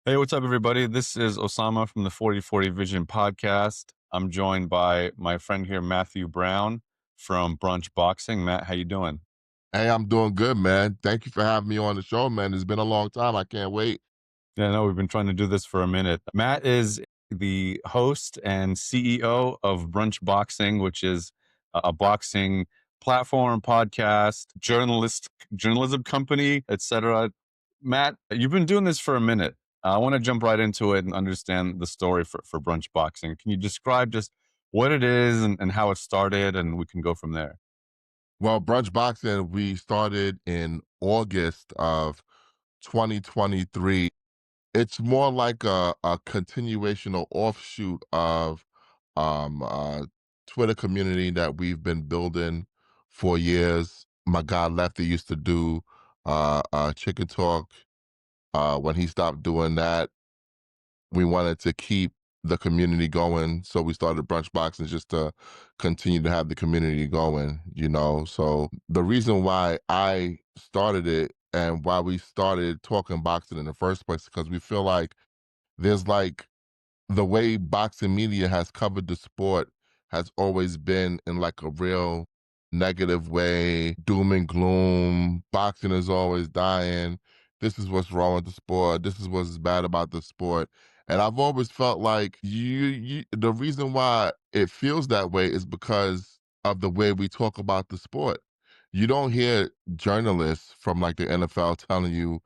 Hey, what's up, everybody? This is Osama from the 4040 Vision podcast. I'm joined by my friend here, Matthew Brown from Brunch Boxing. Matt, how you doing? Hey, I'm doing good, man. Thank you for having me on the show, man. It's been a long time. I can't wait. Yeah, no, we've been trying to do this for a minute. Matt is the host and CEO of Brunch Boxing, which is a boxing platform, podcast, journalism company, etc. Matt, you've been doing this for a minute. I want to jump right into it and understand the story for Brunch Boxing. Can you describe just what it is and how it started, and we can go from there? Well, Brunch Boxing, we started in August of 2023. It's more like a continuation or offshoot of Twitter community that we've been building for years. My guy Lefty used to do Chicken Talk. When he stopped doing that, we wanted to keep the community going, so we started Brunch Boxing just to continue to have the community going. So the reason why I started it and why we started talking boxing in the first place, because we feel like there's like the way boxing media has covered the sport has always been in like a real negative way, doom and gloom. Boxing is always dying. This is what's wrong with the sport. This is what's bad about the sport. And I've always felt like the reason why it feels that way is because of the way we talk about the sport. You don't hear journalists from like the NFL telling you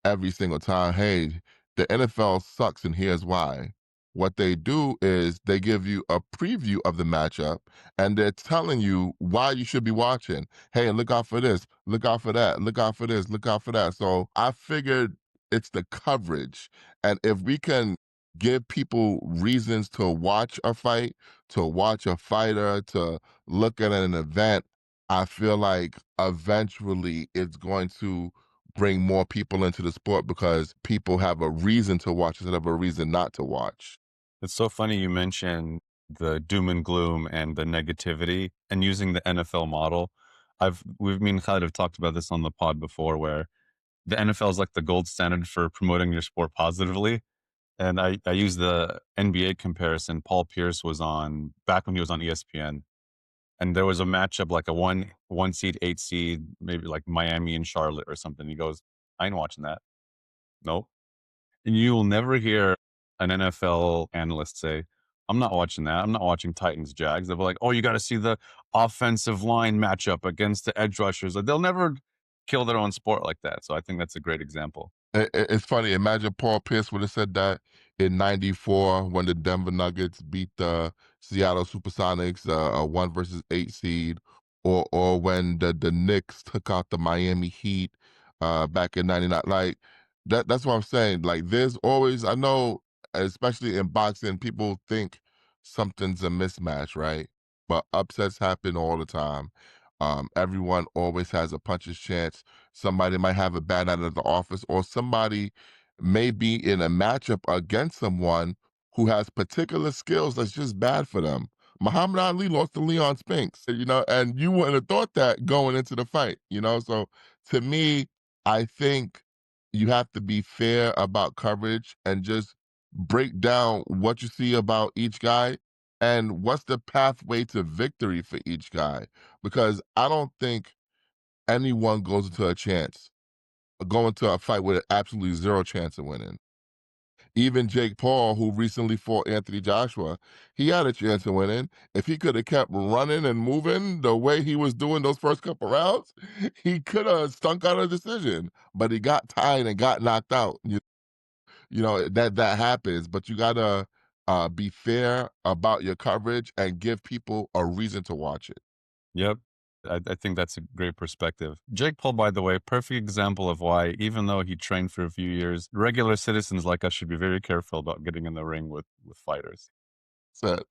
every single time, hey, the NFL sucks and here's why. What they do is they give you a preview of the matchup and they're telling you why you should be watching. Hey, look out for this, look out for that, look out for this, look out for that. So I figured it's the coverage. And if we can give people reasons to watch a fight, to watch a fighter, to look at an event, I feel like eventually it's going to bring more people into the sport because people have a reason to watch instead of a reason not to watch. It's so funny you mentioned the doom and gloom and the negativity and using the NFL model. We've me and Khalid have talked about this on the pod before, where the NFL is like the gold standard for promoting your sport positively. And I use the NBA comparison. Paul Pierce was on back when he was on ESPN, and there was a matchup like a one seed, 8 seed, maybe like Miami and Charlotte or something. He goes, I ain't watching that. Nope. And you will never hear an NFL analyst say, I'm not watching that. I'm not watching Titans Jags. They'll be like, oh, you got to see the offensive line matchup against the edge rushers. Like, they'll never kill their own sport like that. So I think that's a great example. It's funny. Imagine Paul Pierce would have said that in '94 when the Denver Nuggets beat the Seattle Supersonics, a 1 versus 8 seed, or when the Knicks took out the Miami Heat back in '99. Like that's what I'm saying. Like there's always, I know, especially in boxing, people think something's a mismatch, right? But upsets happen all the time. Everyone always has a puncher's chance. Somebody might have a bad night at the office, or somebody may be in a matchup against someone who has particular skills that's just bad for them. Muhammad Ali lost to Leon Spinks, and you wouldn't have thought that going into the fight. So to me, I think you have to be fair about coverage and just break down what you see about each guy and what's the pathway to victory for each guy. Because I don't think anyone goes into a chance, go into a fight with absolutely zero chance of winning. Even Jake Paul, who recently fought Anthony Joshua, he had a chance of winning. If he could have kept running and moving the way he was doing those first couple rounds, he could have stunk out a decision. But he got tired and got knocked out. That happens. But you gotta be fair about your coverage and give people a reason to watch it. Yep. I think that's a great perspective. Jake Paul, by the way, perfect example of why, even though he trained for a few years, regular citizens like us should be very careful about getting in the ring with fighters. Said,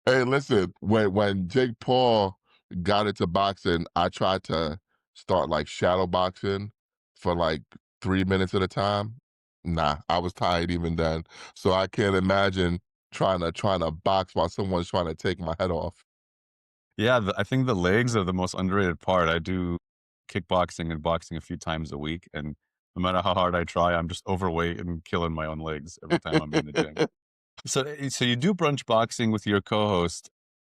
hey, listen, when Jake Paul got into boxing, I tried to start like shadow boxing for like 3 minutes at a time. Nah, I was tired even then. So I can't imagine trying to box while someone's trying to take my head off. Yeah, I think the legs are the most underrated part. I do kickboxing and boxing a few times a week, and No matter how hard I try, I'm just overweight and killing my own legs every time I'm in the gym. So you do brunch boxing with your co-host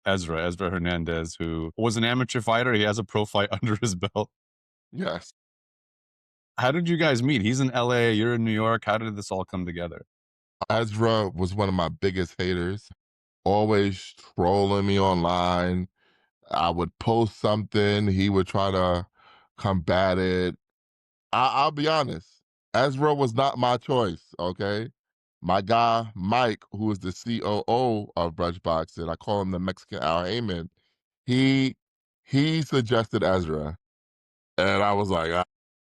Ezra Hernandez, who was an amateur fighter. He has a pro fight under his belt. Yes. How did you guys meet? He's in LA, you're in New York. How did this all come together? Ezra was one of my biggest haters, always trolling me online. I would post something, he would try to combat it. I'll be honest, Ezra was not my choice, okay? My guy, Mike, who is the COO of Brunch Boxing, I call him the Mexican Al Heyman, he he suggested Ezra. And I was like,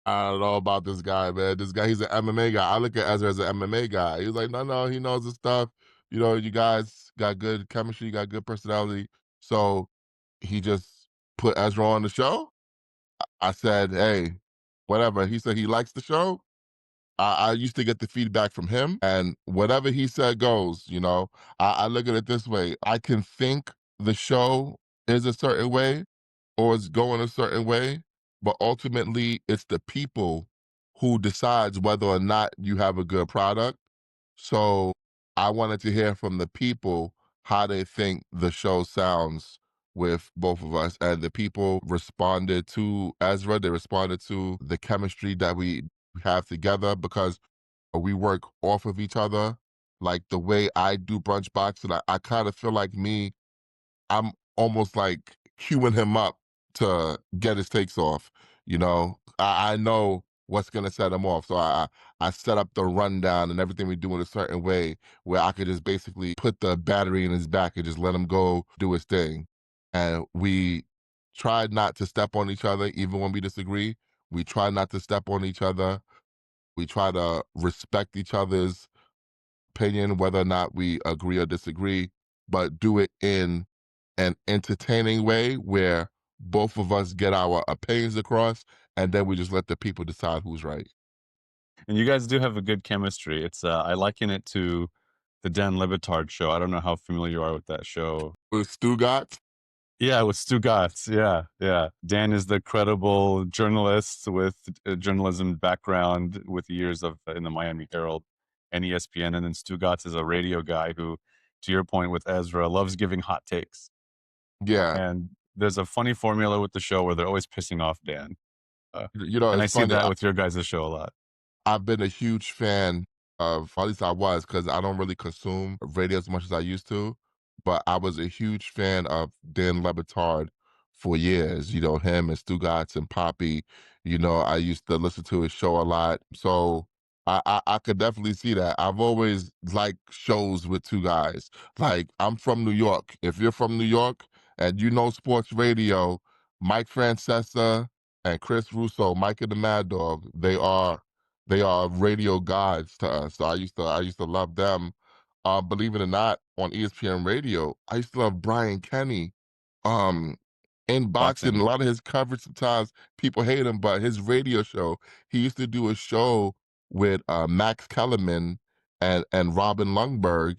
I don't know about this guy, man. This guy, he's an MMA guy. I look at Ezra as an MMA guy. He was like, no, he knows his stuff. You know, you guys got good chemistry, you got good personality. So he just put Ezra on the show. I said, hey, whatever. He said he likes the show. I used to get the feedback from him, and whatever he said goes. You know, I look at it this way: I can think the show is a certain way, or it's going a certain way, but ultimately, it's the people who decides whether or not you have a good product. So I wanted to hear from the people how they think the show sounds with both of us. And the people responded to Ezra. They responded to the chemistry that we have together because we work off of each other. Like the way I do brunch boxing, I kind of feel like me, I'm almost like queuing him up to get his takes off. You know, I know what's gonna set him off, so I set up the rundown and everything we do in a certain way where I could just basically put the battery in his back and just let him go do his thing. And we tried not to step on each other, even when we disagree. We try not to step on each other. We try to respect each other's opinion, whether or not we agree or disagree, but do it in an entertaining way where both of us get our opinions across, and then we just let the people decide who's right. And you guys do have a good chemistry. It's I liken it to the Dan Lebitard show. I don't know how familiar you are with that show. With Stugat, Yeah, with Stu Gatz. Yeah, yeah. Dan is the credible journalist with a journalism background with years of in the Miami Herald and ESPN, and then Stu Gatz is a radio guy who, to your point with Ezra, loves giving hot takes. yeah, And there's a funny formula with the show where they're always pissing off Dan, you know, and it's I see funny. that with your guys' show a lot. I've been a huge fan of, at least I was, because I don't really consume radio as much as I used to. But I was a huge fan of Dan Lebitard for years. You know, him and Stugatz and Poppy. You know, I used to listen to his show a lot. So I could definitely see that. I've always liked shows with two guys. Like, I'm from New York. If you're from New York and you know sports radio, Mike Francesa and Chris Russo, Mike and the Mad Dog, they are radio gods to us. So I used to love them. Believe it or not, on ESPN Radio, I used to love Brian Kenny. Um, in boxing, a Boxing. lot of his coverage sometimes people hate him, but his radio show, he used to do a show with Max Kellerman and Robin Lundberg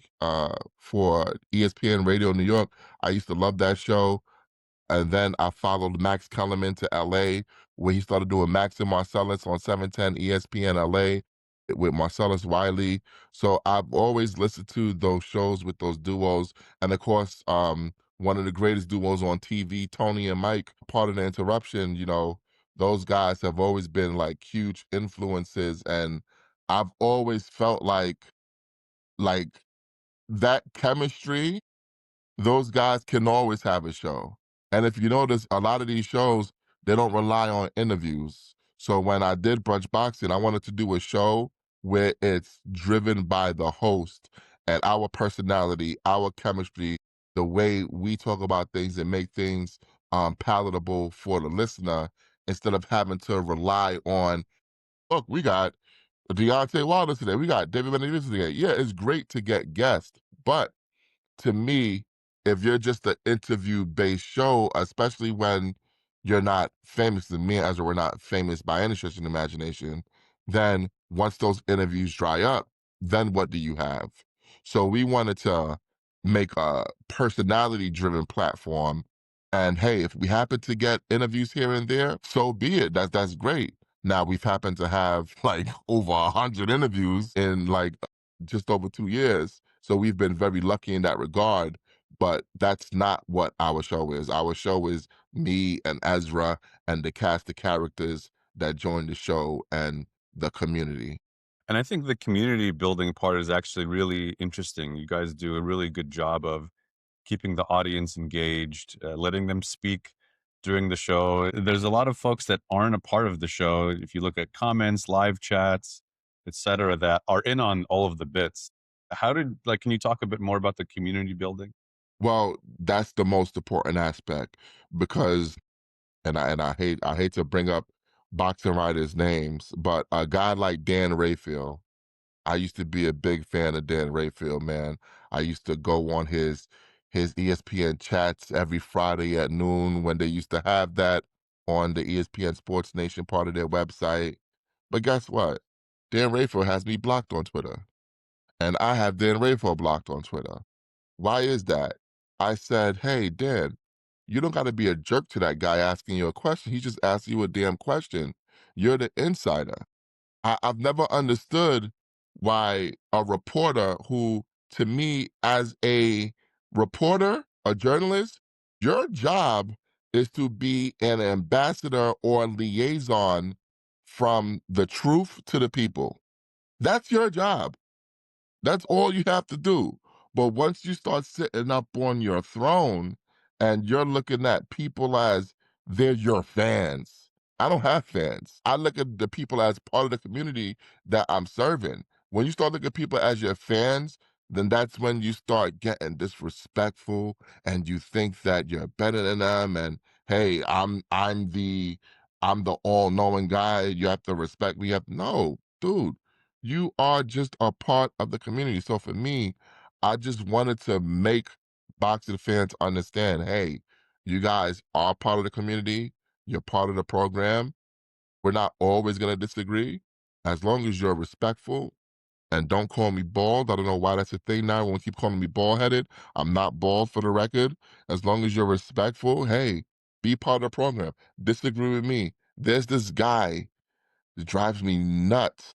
for ESPN Radio New York. I used to love that show. And then I followed Max Kellerman to LA, where he started doing Max and Marcellus on 710 ESPN LA with Marcellus Wiley. So I've always listened to those shows with those duos. And of course, one of the greatest duos on TV, Tony and Mike, part of the interruption, you know, those guys have always been like huge influences. And I've always felt like that chemistry, those guys can always have a show. And if you notice, a lot of these shows, they don't rely on interviews. So when I did Brunch Boxing, I wanted to do a show where it's driven by the host and our personality, our chemistry, the way we talk about things and make things palatable for the listener instead of having to rely on, look, we got Deontay Wilder today. We got David Benavidez today. Yeah, it's great to get guests, but to me, if you're just an interview-based show, especially when you're not famous, and me and Ezra were not famous by any stretch of the imagination, then once those interviews dry up, then what do you have? So we wanted to make a personality-driven platform, and hey, if we happen to get interviews here and there, so be it. That's great. Now we've happened to have like over 100 interviews in like just over 2 years. So we've been very lucky in that regard. But that's not what our show is. Our show is me and Ezra and the cast of characters that join the show and the community. And I think the community building part is actually really interesting. You guys do a really good job of keeping the audience engaged, letting them speak during the show. There's a lot of folks that aren't a part of the show. If you look at comments, live chats, etc., that are in on all of the bits. How did like? Can you talk a bit more about the community building? Well, that's the most important aspect because and I hate to bring up boxing writers' names, but a guy like Dan Rayfield, I used to be a big fan of Dan Rayfield, man. I used to go on his ESPN chats every Friday at noon when they used to have that on the ESPN Sports Nation part of their website. But guess what? Dan Rayfield has me blocked on Twitter, and I have Dan Rayfield blocked on Twitter. Why is that? I said, hey, Dan, you don't got to be a jerk to that guy asking you a question. He's just asking you a damn question. You're the insider. I've never understood why a reporter who, to me, as a reporter, a journalist, your job is to be an ambassador or liaison from the truth to the people. That's your job. That's all you have to do. But once you start sitting up on your throne and you're looking at people as they're your fans. I don't have fans. I look at the people as part of the community that I'm serving. When you start looking at people as your fans, then that's when you start getting disrespectful and you think that you're better than them and hey, I'm the all-knowing guy. You have to respect me. No, dude, you are just a part of the community. So for me, I just wanted to make boxing fans understand, hey, you guys are part of the community. You're part of the program. We're not always going to disagree. As long as you're respectful and don't call me bald. I don't know why that's a thing now. When keep calling me bald headed, I'm not bald for the record. As long as you're respectful, hey, be part of the program. Disagree with me. There's this guy that drives me nuts.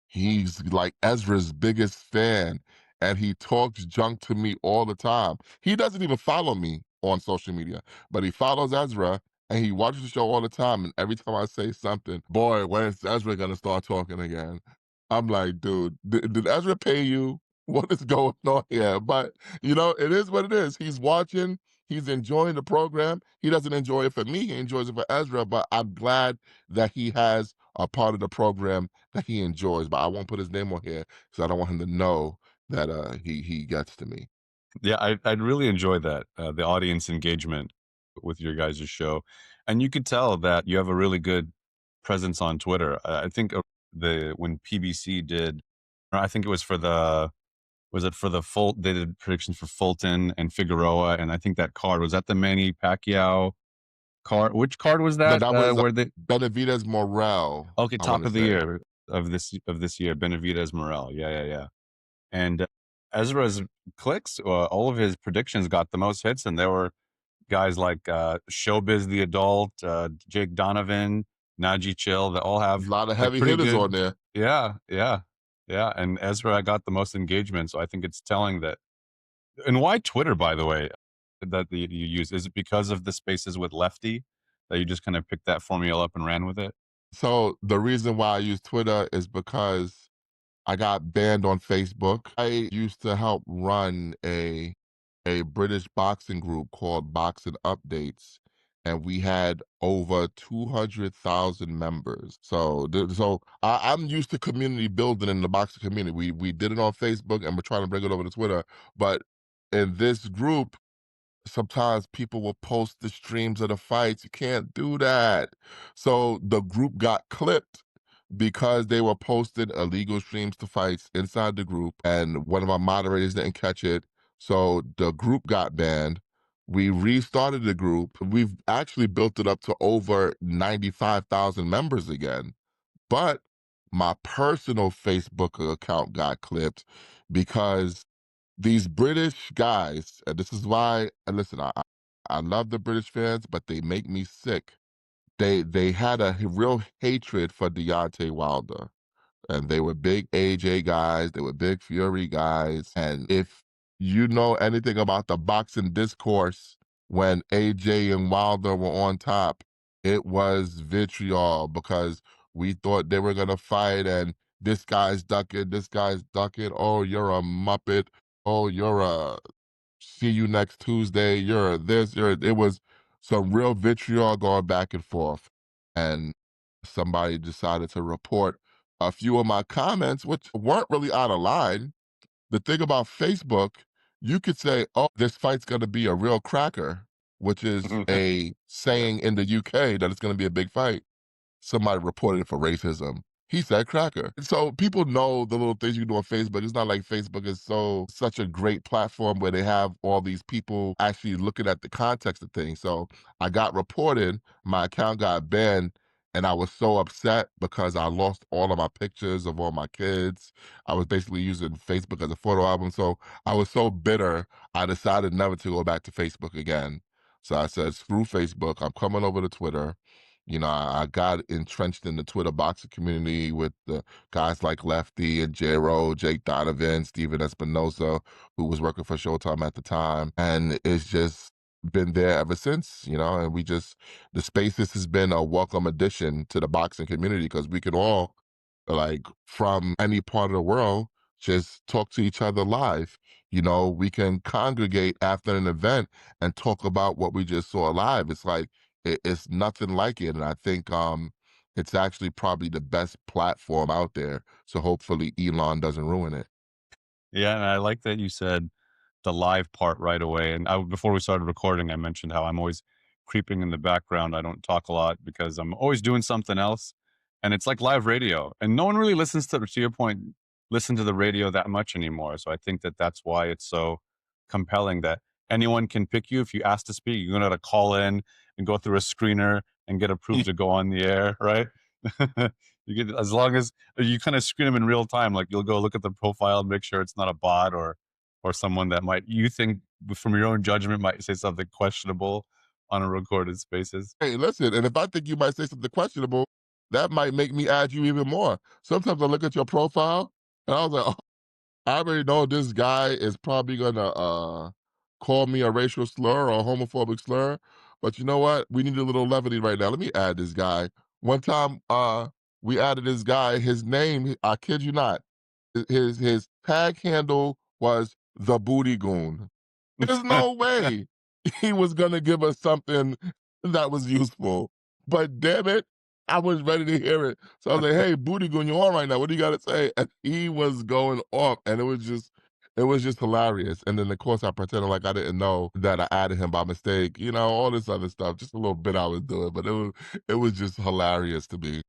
He's like Ezra's biggest fan, and he talks junk to me all the time. He doesn't even follow me on social media, but he follows Ezra and he watches the show all the time. And every time I say something, boy, when's Ezra gonna start talking again? I'm like, dude, did Ezra pay you? What is going on here? But it is what it is. He's watching. He's enjoying the program. He doesn't enjoy it for me. He enjoys it for Ezra. But I'm glad that he has a part of the program that he enjoys, but I won't put his name on here because I don't want him to know that he gets to me. Yeah, I'd really enjoy that, the audience engagement with your guys' show, and you could tell that you have a really good presence on Twitter. I think, the when PBC did or I think it was for the was it for the Fult they did predictions for Fulton and Figueroa, and I think that card was that the Manny Pacquiao card? Which card was No, that, that was where they Benavidez Morel, okay, I want top to of the say. year of this year, Benavidez Morel. Yeah, yeah, yeah. And Ezra's clicks, all of his predictions got the most hits, and there were guys like Showbiz the Adult, Jake Donovan, Najee Chill, that all A have lot of like heavy pretty hitters good. on there. Yeah, yeah, yeah. And Ezra got the most engagement, so I think it's telling that. And why Twitter, by the way, that you use? Is it because of the spaces with Lefty that you just kind of picked that formula up and ran with it? So the reason why I use Twitter is because I got banned on Facebook. I used to help run a British boxing group called Boxing Updates, and we had over 200,000 members. I'm used to community building in the boxing community. We did it on Facebook, and we're trying to bring it over to Twitter. But in this group, sometimes people will post the streams of the fights. You can't do that. So the group got clipped because they were posting illegal streams to fights inside the group, and one of our moderators didn't catch it. So the group got banned. We restarted the group. We've actually built it up to over 95,000 members again. But my personal Facebook account got clipped because these British guys, and this is why, and listen, I love the British fans, but they make me sick. they had a real hatred for Deontay Wilder. And they were big AJ guys, they were big Fury guys. And if you know anything about the boxing discourse, when AJ and Wilder were on top, it was vitriol because we thought they were gonna fight and this guy's ducking, this guy's ducking. Oh, you're a muppet. Oh, you're a see you next Tuesday. You're this, you're it was some real vitriol going back and forth. And somebody decided to report a few of my comments, which weren't really out of line. The thing about Facebook, you could say, oh, this fight's gonna be a real cracker, which is a saying in the UK that it's gonna be a big fight. Somebody reported it for racism. He said cracker. So people know the little things you do on Facebook. It's not like Facebook is such a great platform where they have all these people actually looking at the context of things. So I got reported, my account got banned, and I was so upset because I lost all of my pictures of all my kids. I was basically using Facebook as a photo album. So I was so bitter, I decided never to go back to Facebook again. So I said, screw Facebook. I'm coming over to Twitter. You know, I got entrenched in the Twitter boxing community with the guys like Lefty and J-Ro, Jake Donovan, Steven Espinosa, who was working for Showtime at the time. And it's just been there ever since, you know, and the Spaces has been a welcome addition to the boxing community because we can all, like, from any part of the world, just talk to each other live. You know, we can congregate after an event and talk about what we just saw live. It's like, it's nothing like it, and I think it's actually probably the best platform out there. So hopefully Elon doesn't ruin it. Yeah, and I like that you said the live part right away. And before we started recording, I mentioned how I'm always creeping in the background. I don't talk a lot because I'm always doing something else. And it's like live radio. And no one really listens to your point, listen to the radio that much anymore. So I think that that's why it's so compelling that anyone can pick you if you ask to speak. You're going to call in and go through a screener and get approved to go on the air, right? You get, as long as you kind of screen them in real time, like you'll go look at the profile and make sure it's not a bot or someone that might you think from your own judgment might say something questionable on a recorded spaces. Hey, listen, and if I think you might say something questionable, that might make me add you even more. Sometimes I look at your profile and I was like, I already know this guy is probably gonna call me a racial slur or a homophobic slur, but you know what? We need a little levity right now. Let me add this guy. One time, we added this guy. His name, I kid you not, his tag handle was the Booty Goon. There's no way he was gonna give us something that was useful. But damn it, I was ready to hear it. So I was like, "Hey, Booty Goon, you on right now? What do you got to say?" And he was going off, and it was just hilarious. And then of course I pretended like I didn't know that I added him by mistake. You know, all this other stuff. Just a little bit I was doing, but it was just hilarious to me.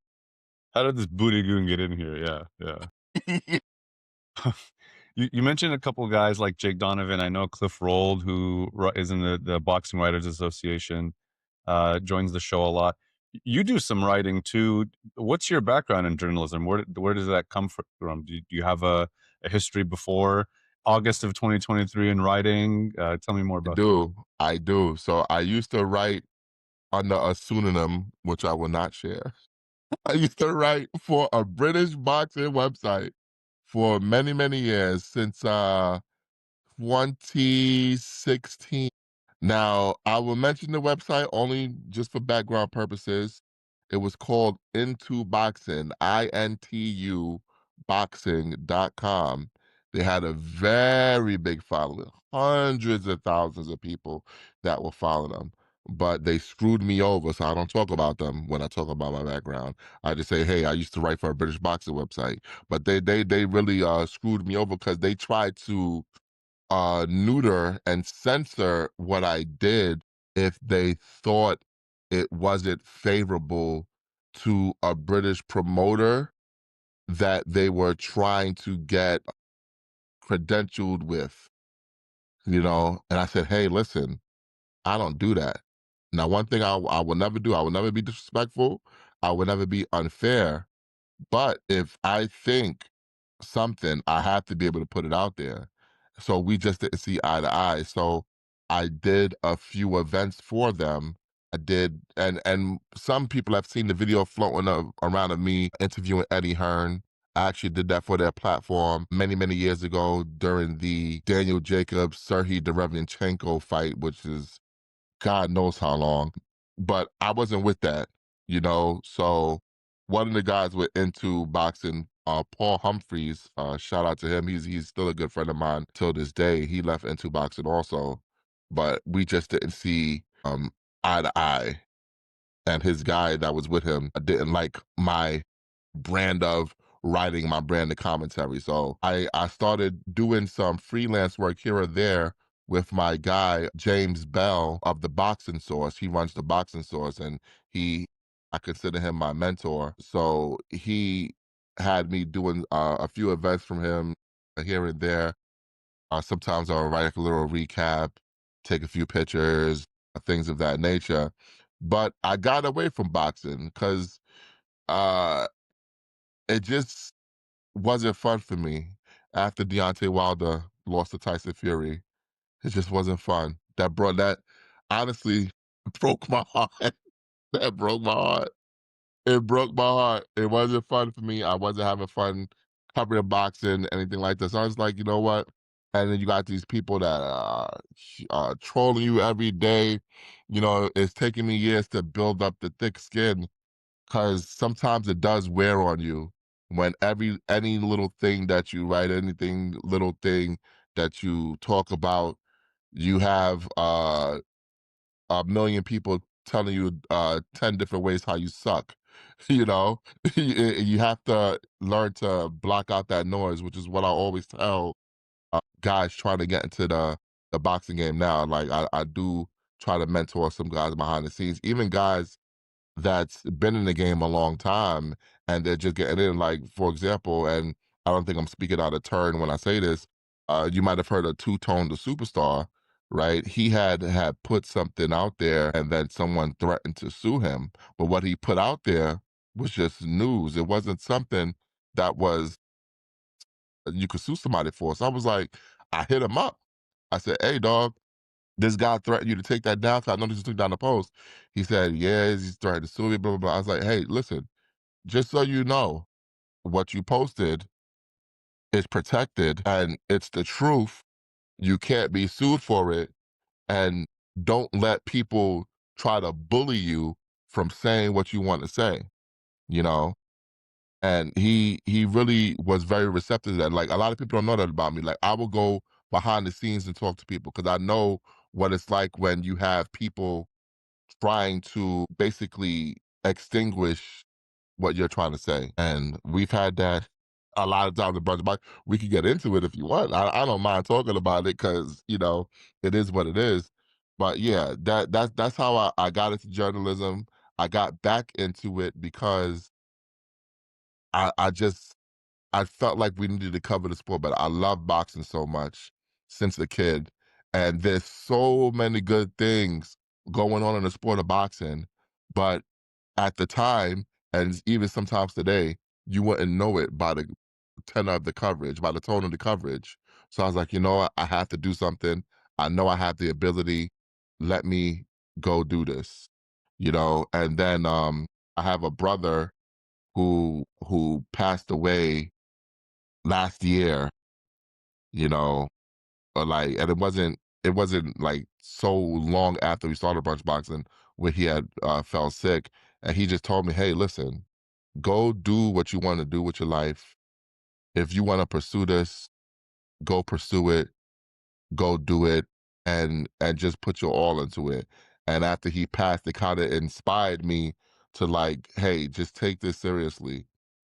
How did this booty goon get in here? Yeah, yeah. You mentioned a couple guys like Jake Donovan. I know Cliff Rold, who is in the Boxing Writers Association, joins the show a lot. You do some writing too. What's your background in journalism? Where does that come from? Do you have a history before August of 2023 in writing? Tell me more I about that. do, I do. So I used to write under a pseudonym, which I will not share. I used to write for a British boxing website for many, many years since 2016. Now, I will mention the website only just for background purposes. It was called Into Boxing, INTU boxing.com. They had a very big following, hundreds of thousands of people that were following them. But they screwed me over, so I don't talk about them when I talk about my background. I just say, hey, I used to write for a British boxing website. But they really screwed me over because they tried to neuter and censor what I did if they thought it wasn't favorable to a British promoter that they were trying to get credentialed with, you know? And I said, hey, listen, I don't do that. Now, one thing I will never do, I will never be disrespectful. I will never be unfair. But if I think something, I have to be able to put it out there. So we just didn't see eye to eye. So I did a few events for them, I did, and some people have seen the video floating around of me interviewing Eddie Hearn. I actually did that for their platform many, many years ago during the Daniel Jacobs Serhiy Derevyanchenko fight, which is God knows how long. But I wasn't with that, you know. So one of the guys were into boxing, Paul Humphreys. Shout out to him. He's still a good friend of mine till this day. He left into boxing also, but we just didn't see eye to eye. And his guy that was with him didn't like my brand of writing, my brand of commentary. So I started doing some freelance work here or there with my guy James Bell of the Boxing Source. He runs the Boxing Source, and he I consider him my mentor. So he had me doing a few events from him here and there. Sometimes I'll write a little recap, take a few pictures, things of that nature. But I got away from boxing because uh, it just wasn't fun for me after Deontay Wilder lost to Tyson Fury. It just wasn't fun. That honestly broke my heart. That broke my heart. It broke my heart. It wasn't fun for me. I wasn't having fun covering boxing, anything like this. So I was like, you know what? And then you got these people that are trolling you every day. You know, it's taking me years to build up the thick skin because sometimes it does wear on you when any little thing that you write, anything little thing that you talk about, you have a million people telling you 10 different ways how you suck. You know, you have to learn to block out that noise, which is what I always tell guys trying to get into the boxing game now. Like I do try to mentor some guys behind the scenes, even guys that's been in the game a long time and they're just getting in. Like, for example, and I don't think I'm speaking out of turn when I say this, you might have heard of Two Tone the Superstar, right? He had put something out there and then someone threatened to sue him. But what he put out there was just news. It wasn't something that was you could sue somebody for. So I was like, I hit him up. I said, hey dog, this guy threatened you to take that down. 'Cause I noticed you took down the post. He said, yeah, he's trying to sue me, blah, blah, blah. I was like, hey, listen, just so you know, what you posted is protected and it's the truth. You can't be sued for it. And don't let people try to bully you from saying what you want to say, you know? And he really was very receptive to that. Like a lot of people don't know that about me. Like I will go behind the scenes and talk to people because I know what it's like when you have people trying to basically extinguish what you're trying to say. And we've had that a lot of times in Brunch Boxing. We can get into it if you want. I don't mind talking about it because, you know, it is what it is. But yeah, that's how I got into journalism. I got back into it because I just I felt like we needed to cover the sport, but I love boxing so much since a kid. And there's so many good things going on in the sport of boxing. But at the time, and even sometimes today, you wouldn't know it by the tenor of the coverage, by the tone of the coverage. So I was like, you know what? I have to do something. I know I have the ability. Let me go do this. You know, and then I have a brother who passed away last year, you know, or like, and it wasn't like so long after we started Brunch Boxing where he had fell sick, and he just told me, "Hey, listen, go do what you want to do with your life. If you want to pursue this, go pursue it, go do it, and just put your all into it." And after he passed, it kind of inspired me to like, "Hey, just take this seriously.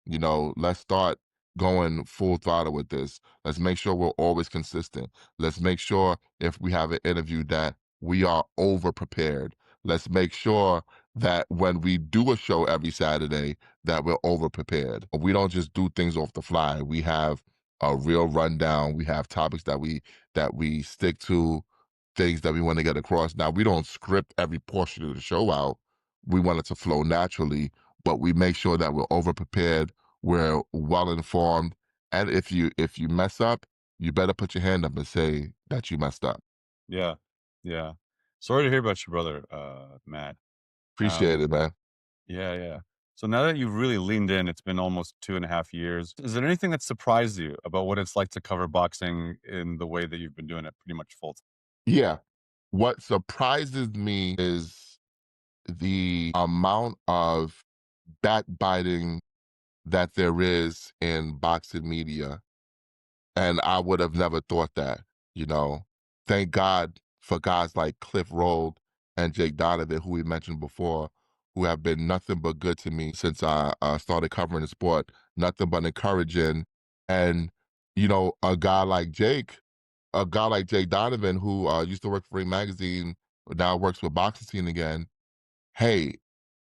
You know, let's start going full throttle with this. Let's make sure we're always consistent. Let's make sure if we have an interview that we are over prepared. Let's make sure that when we do a show every Saturday, that we're over prepared. We don't just do things off the fly. We have a real rundown. We have topics that we stick to, things that we want to get across. Now, we don't script every portion of the show out. We want it to flow naturally, but we make sure that we're over prepared, we're well informed, and if you mess up, you better put your hand up and say that you messed up. Yeah, yeah. Sorry to hear about your brother, Matt. Appreciate it, man. Yeah, yeah. So now that you've really leaned in, it's been almost 2.5 years. Is there anything that surprised you about what it's like to cover boxing in the way that you've been doing it pretty much full time? Yeah. What surprises me is the amount of backbiting that there is in boxing media. And I would have never thought that, you know. Thank God for guys like Cliff Roll and Jake Donovan, who we mentioned before, who have been nothing but good to me since I started covering the sport, nothing but encouraging. And, a guy like Jake Donovan, who used to work for Ring Magazine, now works with Boxing Scene again. Hey,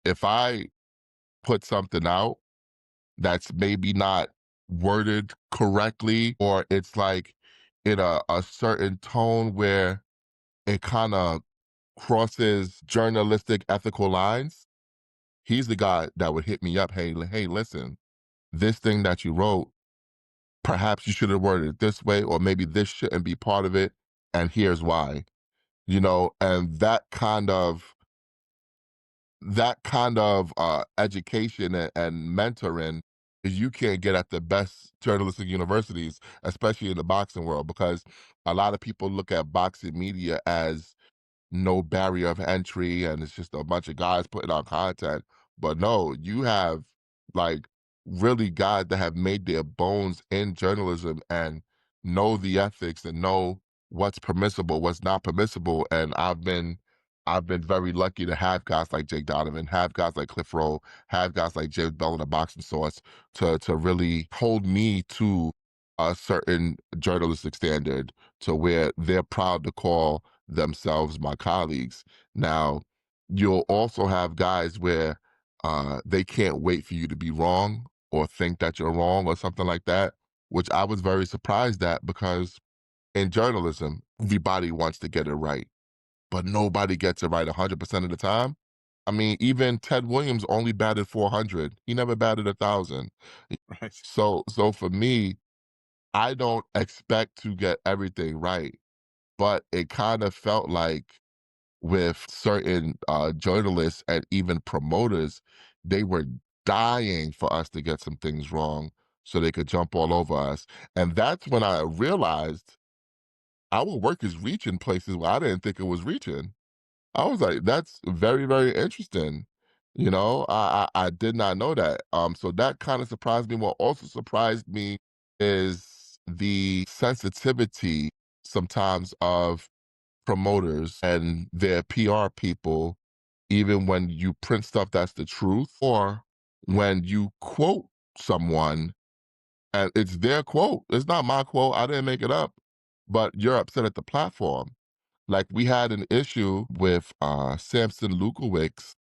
if I put something out that's maybe not worded correctly, or it's like in a certain tone where it kind of crosses journalistic ethical lines, he's the guy that would hit me up. Hey, listen, this thing that you wrote, perhaps you should have worded it this way, or maybe this shouldn't be part of it. And here's why, and that kind of education and mentoring is you can't get at the best journalistic universities, especially in the boxing world, because a lot of people look at boxing media as no barrier of entry and it's just a bunch of guys putting out content. But no, you have like really guys that have made their bones in journalism and know the ethics and know what's permissible, what's not permissible. And I've been very lucky to have guys like Jake Donovan, have guys like Cliff Rowe, have guys like James Bell in the boxing source to really hold me to a certain journalistic standard to where they're proud to call themselves my colleagues. Now, you'll also have guys where they can't wait for you to be wrong or think that you're wrong or something like that, which I was very surprised at because in journalism, everybody wants to get it right, but nobody gets it right 100% of the time. I mean, even Ted Williams only batted 400. He never batted 1,000. Right. So for me, I don't expect to get everything right, but it kind of felt like with certain journalists and even promoters, they were dying for us to get some things wrong so they could jump all over us. And that's when I realized our work is reaching places where I didn't think it was reaching. I was like, that's very, very interesting. I did not know that. So that kind of surprised me. What also surprised me is the sensitivity sometimes of promoters and their PR people, even when you print stuff that's the truth, or when you quote someone and it's their quote. It's not my quote. I didn't make it up, but you're upset at the platform. Like we had an issue with Samson Lukowicz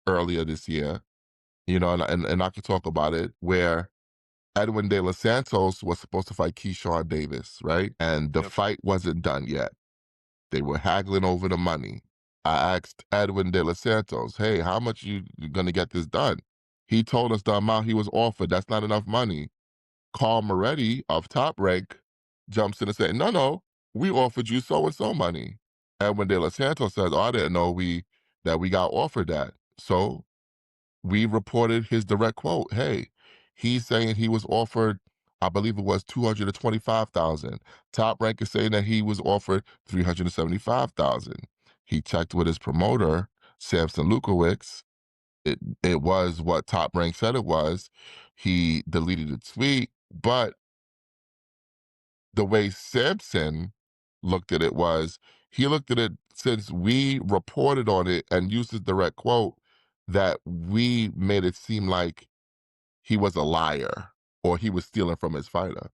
earlier this year, and I could talk about it, where Edwin De Los Santos was supposed to fight Keyshawn Davis, right? And the Yep. fight wasn't done yet. They were haggling over the money. I asked Edwin De Los Santos, hey, how much you gonna get this done? He told us the amount he was offered. That's not enough money. Carl Moretti of Top Rank jumps in and says, no, we offered you so and so money. Edwin De Los Santos says, oh, I didn't know that we got offered that. So we reported his direct quote. Hey, he's saying he was offered, I believe it was 225,000. Top Rank is saying that he was offered 375,000. He checked with his promoter, Samson Lukowicz. It was what Top Rank said it was. He deleted the tweet, but the way Samson looked at it was he looked at it since we reported on it and used his direct quote that we made it seem like he was a liar or he was stealing from his fighter.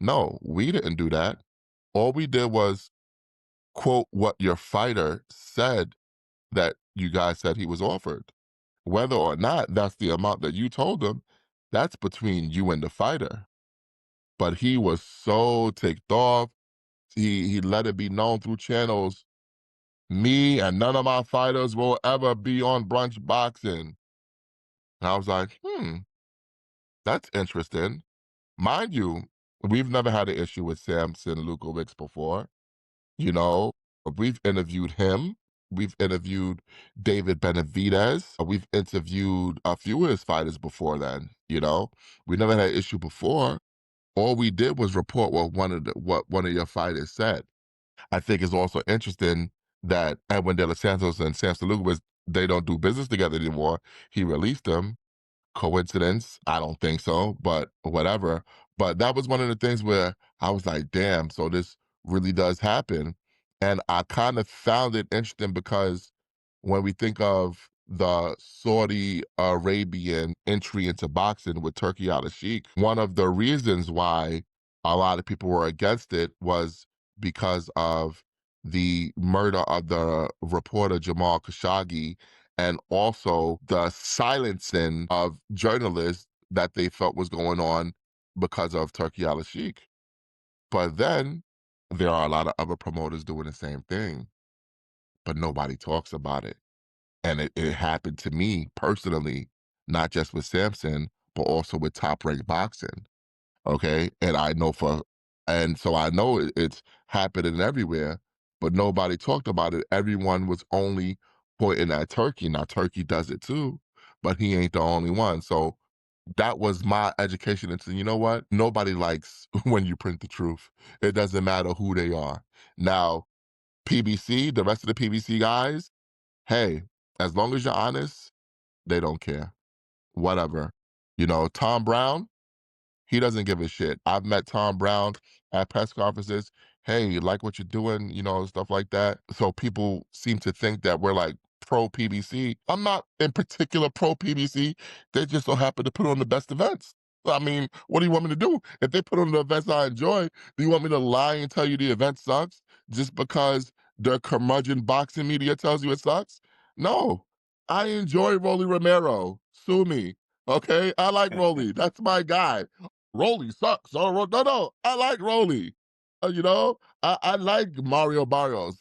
No, we didn't do that. All we did was quote what your fighter said that you guys said he was offered. Whether or not that's the amount that you told him, that's between you and the fighter. But he was so ticked off. He let it be known through channels, me and none of my fighters will ever be on Brunch Boxing. And I was like, that's interesting. Mind you, we've never had an issue with Samson Lukowicz before. You know, we've interviewed him. We've interviewed David Benavidez. We've interviewed a few of his fighters before then, you know? We never had an issue before. All we did was report what one of your fighters said. I think it's also interesting that Edwin De Los Santos and Sam Saluga, they don't do business together anymore. He released them. Coincidence? I don't think so, but whatever. But that was one of the things where I was like, damn, so this really does happen. And I kind of found it interesting because when we think of the Saudi Arabian entry into boxing with Turkey Al Sheikh, one of the reasons why a lot of people were against it was because of the murder of the reporter Jamal Khashoggi and also the silencing of journalists that they felt was going on because of Turkey Al Sheikh. But then there are a lot of other promoters doing the same thing, but nobody talks about it. And it happened to me personally, not just with Samson, but also with Top Rank Boxing. Okay. And so I know it's happening everywhere, but nobody talked about it. Everyone was only pointing at Turkey. Now, Turkey does it too, but he ain't the only one. So that was my education into, you know what? Nobody likes when you print the truth. It doesn't matter who they are. Now, PBC, the rest of the PBC guys, hey, as long as you're honest, they don't care. Whatever. You know, Tom Brown, he doesn't give a shit. I've met Tom Brown at press conferences. Hey, you like what you're doing, you know, stuff like that. So people seem to think that we're like pro PBC. I'm not in particular pro PBC. They just so happen to put on the best events. I mean, what do you want me to do? If they put on the events I enjoy, do you want me to lie and tell you the event sucks just because the curmudgeon boxing media tells you it sucks? No. I enjoy Rolly Romero. Sue me. Okay? I like Rolly. That's my guy. Rolly sucks. Oh, no, I like Rolly. You know, I like Mario Barrios.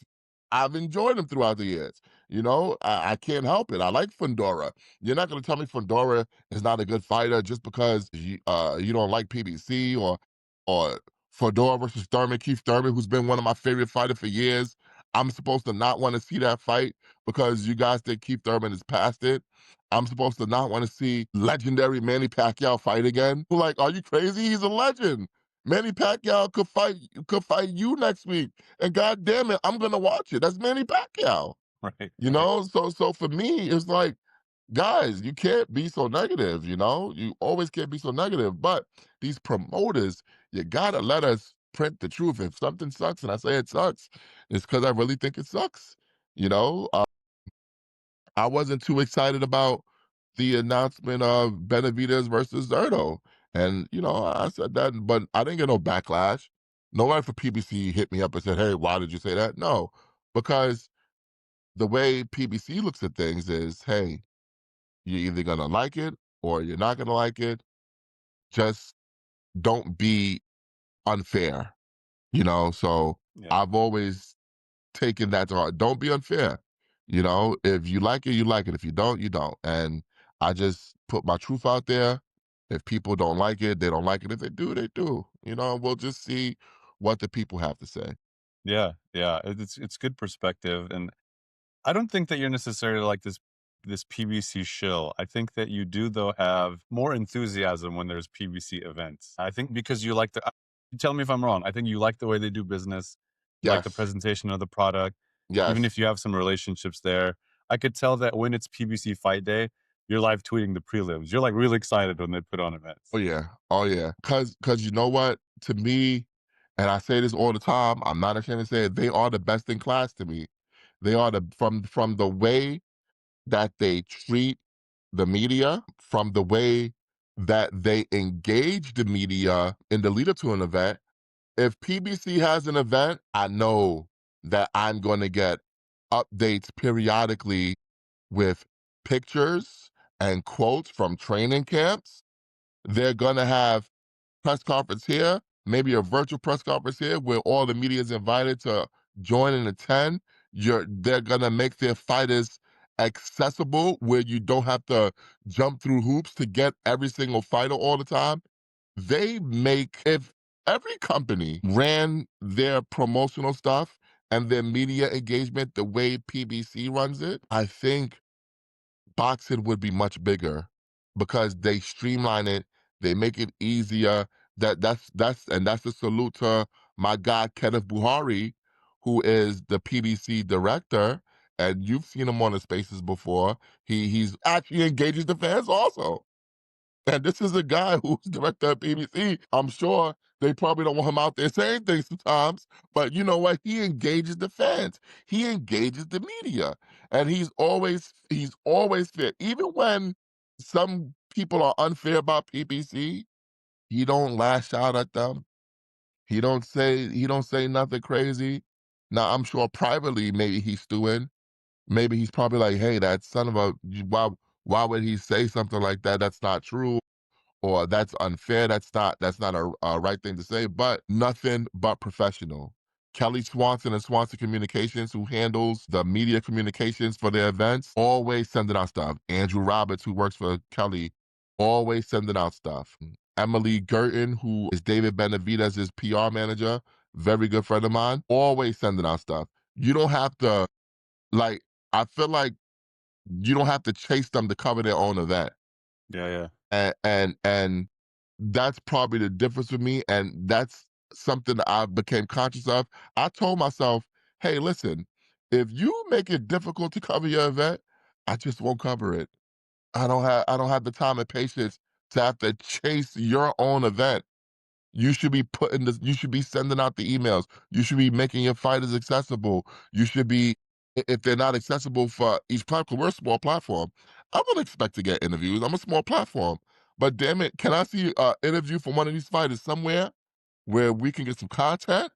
I've enjoyed him throughout the years. You know, I can't help it. I like Fundora. You're not going to tell me Fundora is not a good fighter just because you don't like PBC or Fedora versus Thurman, Keith Thurman, who's been one of my favorite fighters for years. I'm supposed to not want to see that fight because you guys think Keith Thurman is past it. I'm supposed to not want to see legendary Manny Pacquiao fight again. Like, are you crazy? He's a legend. Manny Pacquiao could fight you next week, and God damn it, I'm gonna watch it. That's Manny Pacquiao. Right, You right. know, so for me, it's like, guys, you can't be so negative. You know, you always can't be so negative. But these promoters, you gotta let us print the truth. If something sucks, and I say it sucks, it's because I really think it sucks. You know, I wasn't too excited about the announcement of Benavidez versus Zerto. And, you know, I said that, but I didn't get no backlash. Nobody for PBC hit me up and said, hey, why did you say that? No, because the way PBC looks at things is, hey, you're either going to like it or you're not going to like it. Just don't be unfair, you know? So Yeah. I've always taking that to heart. Don't be unfair. You know, if you like it, you like it. If you don't, you don't. And I just put my truth out there. If people don't like it, they don't like it. If they do, they do. You know, we'll just see what the people have to say. Yeah, yeah, it's good perspective, and I don't think that you're necessarily like this PBC shill. I think that you do though have more enthusiasm when there's PBC events. I think because you like the tell me if I'm wrong. I think you like the way they do business. You like the Yes. presentation of the product. Even Yes. if you have some relationships there. I could tell that when it's PBC fight day, you're live tweeting the prelims. You're like really excited when they put on Oh events. yeah. Oh yeah. Cause you know what? To me, and I say this all the time, I'm not ashamed to say it, they are the best in class to me. They are from the way that they treat the media, from the way that they engage the media in the lead up to an event. If PBC has an event, I know that I'm going to get updates periodically with pictures and quotes from training camps. They're going to have press conference here, maybe a virtual press conference here where all the media is invited to join and attend. They're gonna make their fighters accessible where you don't have to jump through hoops to get every single fighter all the time. They make if every company ran their promotional stuff and their media engagement the way PBC runs it, I think boxing would be much bigger because they streamline it, they make it easier. That's a salute to my guy Kenneth Buhari, who is the PBC director, and you've seen him on the spaces before. He's actually engages the fans also. And this is a guy who's director of BBC. I'm sure they probably don't want him out there saying things sometimes, but you know what? He engages the fans. He engages the media. And he's always fair. Even when some people are unfair about PPC, he don't lash out at them. He don't say nothing crazy. Now I'm sure privately maybe he's stewing. Maybe he's probably like, hey, that son of a why would he say something like that? That's not true or that's unfair. That's not a right thing to say, but nothing but professional. Kelly Swanson and Swanson Communications, who handles the media communications for their events, always sending out stuff. Andrew Roberts, who works for Kelly, always sending out stuff. Emily Girton, who is David Benavidez's PR manager, very good friend of mine, always sending out stuff. You don't have to like. I feel like you don't have to chase them to cover their own event. Yeah, yeah. And that's probably the difference with me, and that's something that I became conscious of. I told myself, "Hey, listen, if you make it difficult to cover your event, I just won't cover it. I don't have the time and patience to have to chase your own event. You should be sending out the emails. You should be making your fighters accessible. You should be if they're not accessible for each platform, we're a small platform. I wouldn't expect to get interviews. I'm a small platform. But damn it, can I see an interview from one of these fighters somewhere where we can get some content?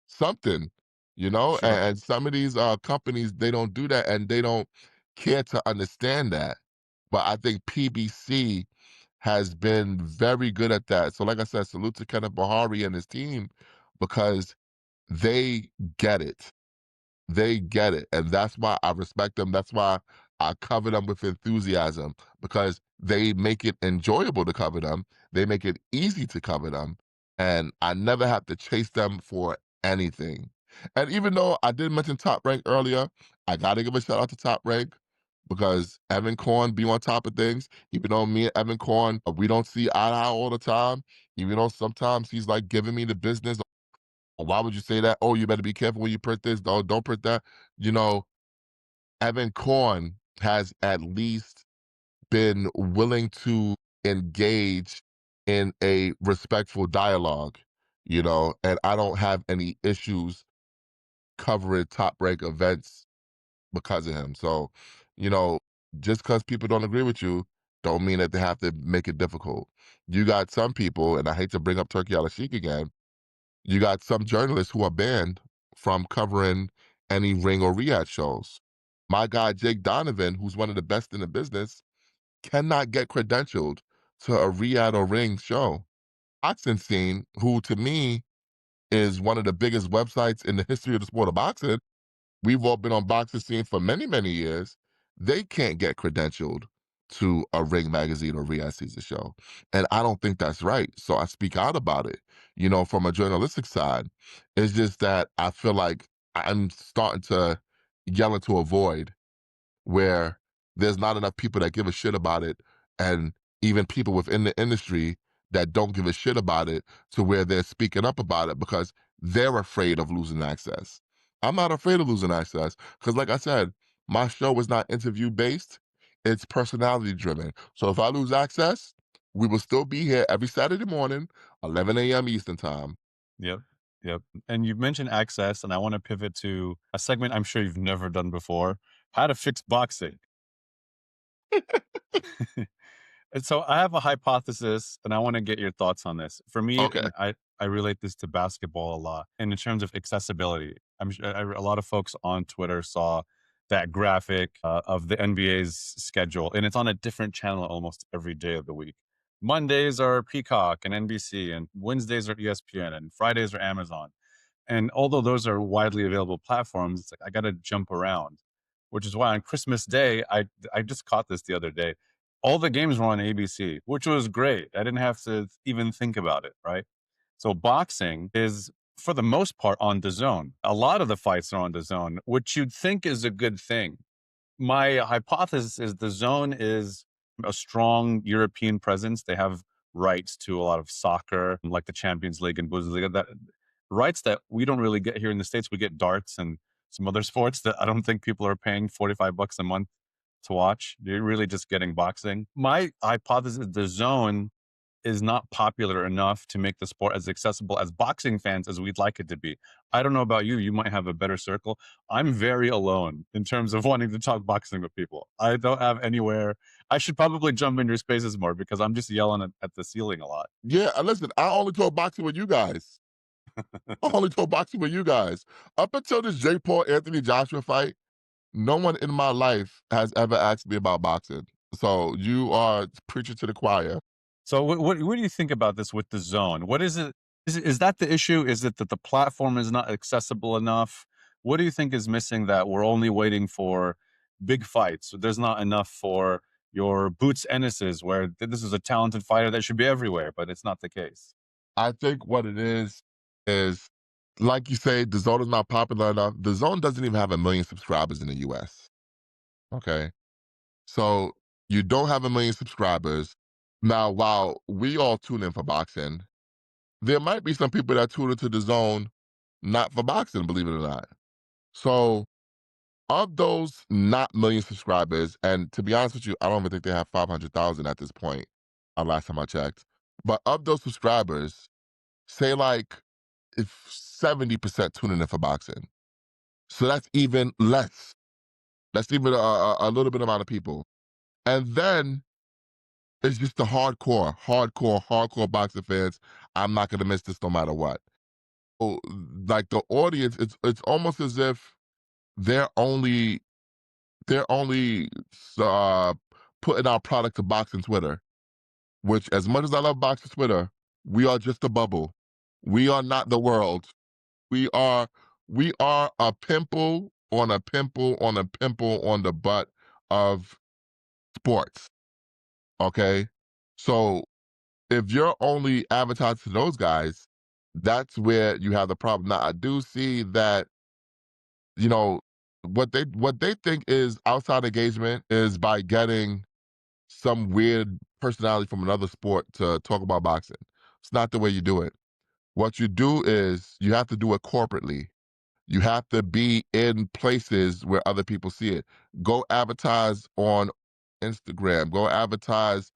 Something, Sure. and some of these companies they don't do that and they don't care to understand that. But I think PBC has been very good at that. So, like I said, salute to Kenneth Bahari and his team because they get it. They get it. And that's why I respect them. That's why I cover them with enthusiasm because they make it enjoyable to cover them. They make it easy to cover them. And I never have to chase them for anything. And even though I did mention Top Rank earlier, I got to give a shout out to Top Rank because Evan Korn be on top of things. Even though me and Evan Korn, we don't see eye to eye all the time, even though sometimes he's like giving me the business. "Oh, why would you say that? Oh, you better be careful when you print this. Don't print that." You know, Evan Korn has at least been willing to engage in a respectful dialogue, and I don't have any issues covering top rank events because of him. So, you know, just because people don't agree with you, don't mean that they have to make it difficult. You got some people, and I hate to bring up Turkey Al Sheikh again, you got some journalists who are banned from covering any ring or Riyadh shows. My guy Jake Donovan, who's one of the best in the business, cannot get credentialed to a Riyadh or ring show. Boxing scene, who to me is one of the biggest websites in the history of the sport of boxing, we've all been on boxing scene for many, many years. They can't get credentialed to a Ring magazine or Riyadh Caesar show. And I don't think that's right. So I speak out about it, from a journalistic side. It's just that I feel like I'm starting to yell into a void where there's not enough people that give a shit about it, and even people within the industry that don't give a shit about it to where they're speaking up about it because they're afraid of losing access. I'm not afraid of losing access because, like I said, my show is not interview based, it's personality driven. So if I lose access, we will still be here every Saturday morning, 11 a.m. Eastern time. Yep. Yep. And you mentioned access, and I want to pivot to a segment I'm sure you've never done before: how to fix boxing. And so I have a hypothesis, and I want to get your thoughts on this. For me, Okay. and I relate this to basketball a lot, and in terms of accessibility, a lot of folks on Twitter saw that graphic of the NBA's schedule, and it's on a different channel almost every day of the week. Mondays are Peacock and NBC, and Wednesdays are ESPN, and Fridays are Amazon. And although those are widely available platforms, it's like I got to jump around, which is why on Christmas Day, I just caught this the other day. All the games were on ABC, which was great. I didn't have to even think about it, right? So boxing is for the most part, on the zone. A lot of the fights are on the zone, which you'd think is a good thing. My hypothesis is the zone is a strong European presence. They have rights to a lot of soccer, like the Champions League and Bundesliga, that rights that we don't really get here in the States. We get darts and some other sports that I don't think people are paying $45 a month to watch. You're really just getting boxing. My hypothesis is the zone is not popular enough to make the sport as accessible as boxing fans as we'd like it to be. I don't know about you. You might have a better circle. I'm very alone in terms of wanting to talk boxing with people. I don't have anywhere. I should probably jump in your spaces more because I'm just yelling at the ceiling a lot. Yeah, listen, I only talk boxing with you guys. I only talk boxing with you guys. Up until this Jake Paul Anthony Joshua fight, no one in my life has ever asked me about boxing. So you are preaching to the choir. So what do you think about this with the zone? What is it? Is that the issue? Is it that the platform is not accessible enough? What do you think is missing that we're only waiting for big fights? There's not enough for your Boots Ennis's, where this is a talented fighter that should be everywhere, but it's not the case. I think what it is like you say, the zone is not popular enough. The zone doesn't even have 1 million subscribers in the US. Okay. So you don't have 1 million subscribers. Now, while we all tune in for boxing, there might be some people that tune into the zone not for boxing, believe it or not. So of those not million subscribers, and to be honest with you, I don't even think they have 500,000 at this point, last time I checked. But of those subscribers, say like if 70% tuning in for boxing. So that's even less. That's even a little bit amount of people. And then it's just the hardcore boxing fans. I'm not gonna miss this no matter what. Oh, like the audience, it's almost as if they're only they're only uh, putting out product to boxing Twitter. Which, as much as I love boxing Twitter, we are just a bubble. We are not the world. We are we are a pimple on a pimple on a pimple on the butt of sports. Okay, so if you're only advertising to those guys, that's where you have the problem. Now, I do see that, you know, what they think is outside engagement is by getting some weird personality from another sport to talk about boxing. It's not the way you do it. What you do is you have to do it corporately. You have to be in places where other people see it. Go advertise on Instagram, go advertise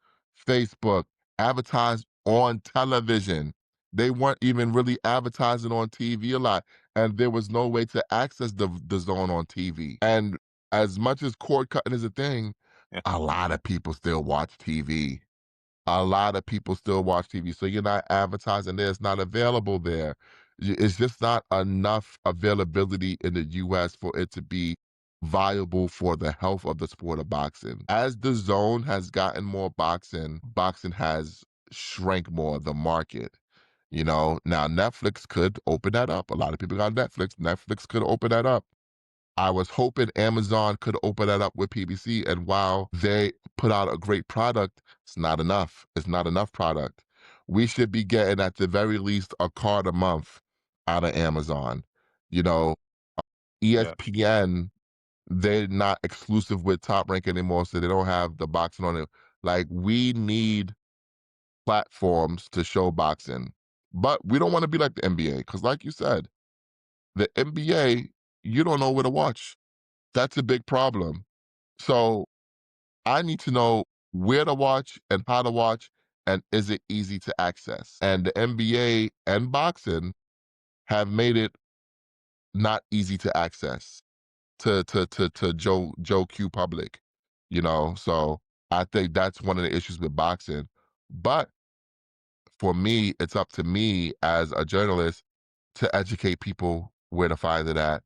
Facebook, advertise on television. They weren't even really advertising on TV a lot, and there was no way to access the zone on TV. And as much as cord cutting is a thing, Yeah. a lot of people still watch TV. A lot of people still watch TV, so you're not advertising there. It's not available there. It's just not enough availability in the US for it to be viable for the health of the sport of boxing. As the zone has gotten more boxing, boxing has shrank more the market. Now Netflix could open that up. A lot of people got Netflix. Netflix could open that up. I was hoping Amazon could open that up with PBC, and while they put out a great product, it's not enough. It's not enough product. We should be getting at the very least a card a month out of Amazon. You know, Yeah. ESPN, they're not exclusive with Top Rank anymore, so they don't have the boxing on it. Like, we need platforms to show boxing, but we don't want to be like the NBA because, like you said, the NBA, you don't know where to watch. That's a big problem. So I need to know where to watch and how to watch, and is it easy to access? And the NBA and boxing have made it not easy to access to Joe Q public. So I think that's one of the issues with boxing. But for me, it's up to me as a journalist to educate people where to find it at.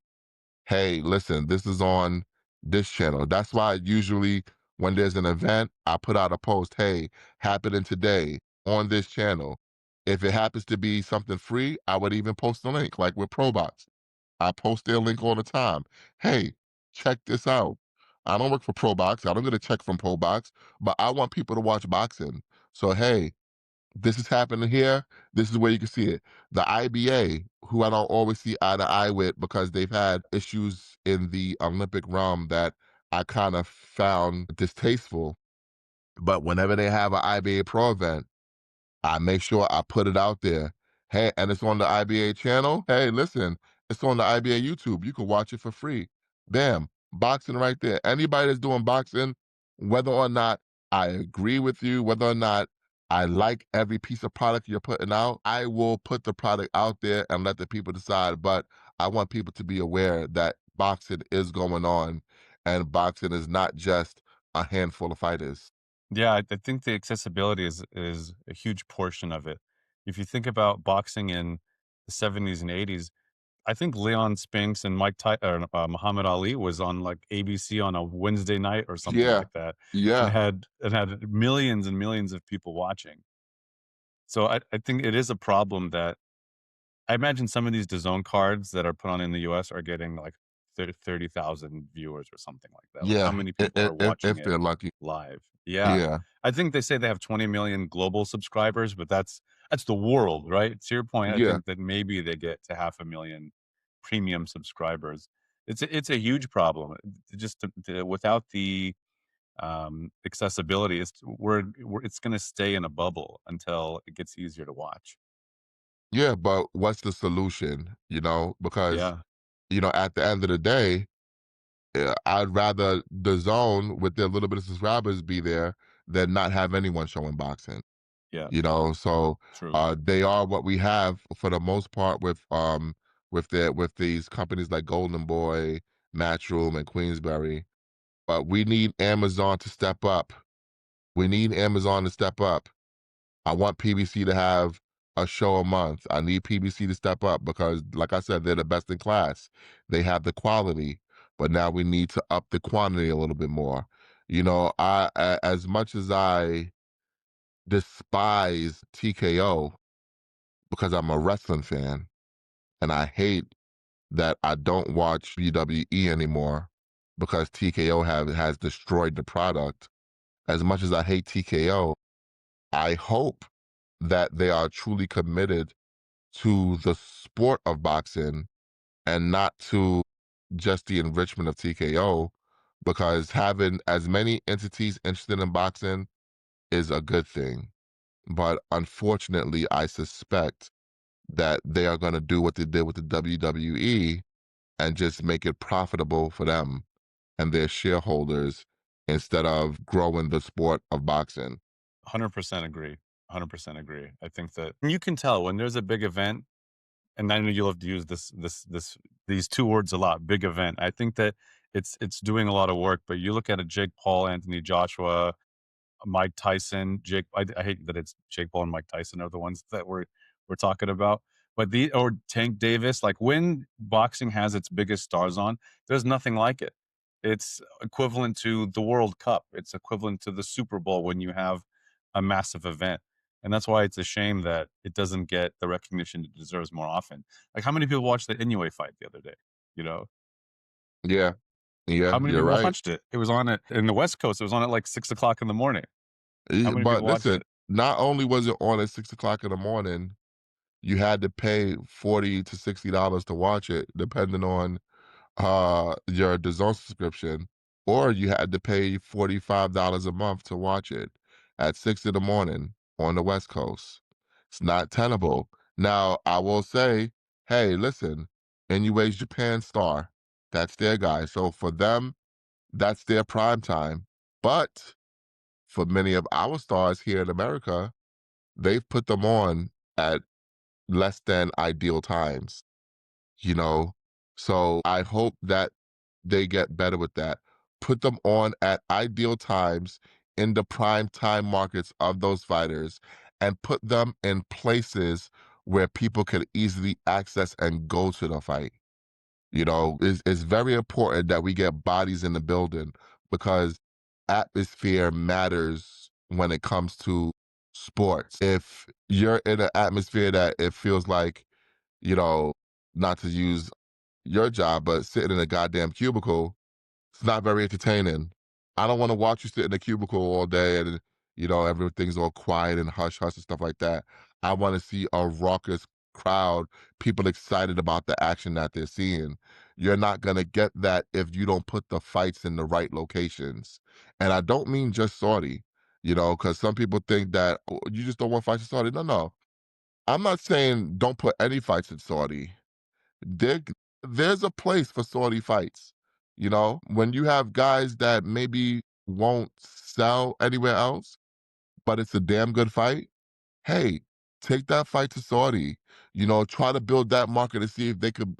Hey, listen, this is on this channel. That's why usually when there's an event, I put out a post, hey, happening today on this channel. If it happens to be something free, I would even post a link, like with ProBox. I post their link all the time. Hey, check this out. I don't work for ProBox. I don't get a check from ProBox, but I want people to watch boxing. So, hey, This is happening here. This is where you can see it. The IBA, who I don't always see eye to eye with because they've had issues in the Olympic realm that I kind of found distasteful. But whenever they have an IBA pro event, I make sure I put it out there. Hey, and it's on the IBA channel. Hey, listen, it's on the IBA YouTube. You can watch it for free. Bam, boxing right there. Anybody that's doing boxing, whether or not I agree with you, whether or not I like every piece of product you're putting out, I will put the product out there and let the people decide. But I want people to be aware that boxing is going on and boxing is not just a handful of fighters. Yeah, I think the accessibility is a huge portion of it. If you think about boxing in the 70s and 80s, I think Leon Spinks and Muhammad Ali was on like ABC on a Wednesday night or something Yeah, like that, and yeah, had millions and millions of people watching. So I think it is a problem that I imagine some of these DAZN cards that are put on in the US are getting like 30,000 viewers or something like that. Like, how yeah. many people are watching If it they're lucky. live? Yeah. Yeah, I think they say they have 20 million global subscribers, but that's the world, right? To your point, I yeah, think that maybe they get to 500,000 premium subscribers. It's a huge problem. Just without the accessibility, it's going to stay in a bubble until it gets easier to watch. yeah. But what's the solution? Because Yeah. at the end of the day, I'd rather the zone with their little bit of subscribers be there than not have anyone showing boxing. Yeah. So True. they are what we have for the most part with these companies like Golden Boy, Matchroom, and Queensberry. But we need Amazon to step up. We need Amazon to step up. I want PBC to have a show a month. I need PBC to step up because, like I said, they're the best in class. They have the quality, but now we need to up the quantity a little bit more. As much as I despise TKO because I'm a wrestling fan and I hate that I don't watch WWE anymore because TKO has destroyed the product. As much as I hate TKO, I hope that they are truly committed to the sport of boxing and not to just the enrichment of TKO, because having as many entities interested in boxing is a good thing. But unfortunately, I suspect that they are going to do what they did with the WWE and just make it profitable for them and their shareholders instead of growing the sport of boxing. 100% agree. 100% agree. I think that you can tell when there's a big event, and I know you'll have to use these two words a lot, big event. I think that it's doing a lot of work, but you look at a Jake Paul, Anthony Joshua, Mike Tyson, I hate that it's Jake Paul and Mike Tyson are the ones that we're talking about. But the or Tank Davis, like when boxing has its biggest stars on, there's nothing like it. It's equivalent to the World Cup. It's equivalent to the Super Bowl when you have a massive event. And that's why it's a shame that it doesn't get the recognition it deserves more often. Like how many people watched the Inoue fight the other day? You know, Yeah, how yeah, many you're people right. watched it? It was on it in the West Coast. It was on at like 6 o'clock in the morning. How many But people watched listen, it? not only was it on at 6 o'clock in the morning, you had to pay $40 to $60 to watch it, depending on your DAZN subscription, or you had to pay $45 a month to watch it at 6 in the morning on the West Coast. It's not tenable. Now, I will say, hey, listen, NUA's Japan Star, that's their guy. So for them, that's their prime time. But for many of our stars here in America, they've put them on at less than ideal times, you know? So I hope that they get better with that. Put them on at ideal times in the prime time markets of those fighters and put them in places where people can easily access and go to the fight. It's very important that we get bodies in the building because atmosphere matters when it comes to sports. If you're in an atmosphere that it feels like, you know, not to use your job, but sitting in a goddamn cubicle, it's not very entertaining. I don't want to watch you sit in a cubicle all day and, everything's all quiet and hush hush and stuff like that. I want to see a raucous crowd, people excited about the action that they're seeing. You're not going to get that if you don't put the fights in the right locations. And I don't mean just Saudi, because some people think that, "Oh, you just don't want fights in Saudi." No, no. I'm not saying don't put any fights in Saudi. There, there's a place for Saudi fights. When you have guys that maybe won't sell anywhere else, but it's a damn good fight. Hey, take that fight to Saudi. Try to build that market to see if they could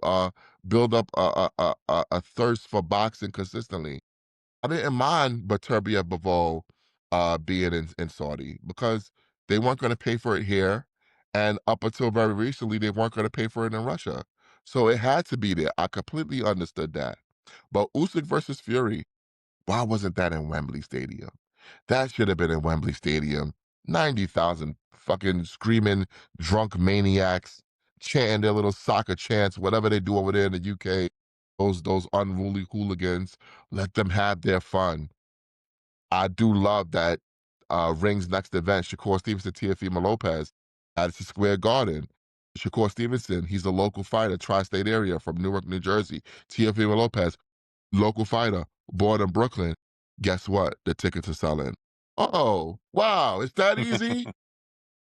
build up a thirst for boxing consistently. I didn't mind Baturbia Bivol being in Saudi because they weren't going to pay for it here. And up until very recently, they weren't going to pay for it in Russia. So it had to be there. I completely understood that. But Usyk versus Fury, why wasn't that in Wembley Stadium? That should have been in Wembley Stadium. 90,000 fucking screaming drunk maniacs chanting their little soccer chants, whatever they do over there in the UK. Those unruly hooligans, let them have their fun. I do love that Ring's next event, Shakur Stevenson, Teofimo Lopez, at the Square Garden. Shakur Stevenson, he's a local fighter, tri-state area from Newark, New Jersey. Teofimo Lopez, local fighter, born in Brooklyn. Guess what? The tickets are selling. Oh, wow. It's that easy?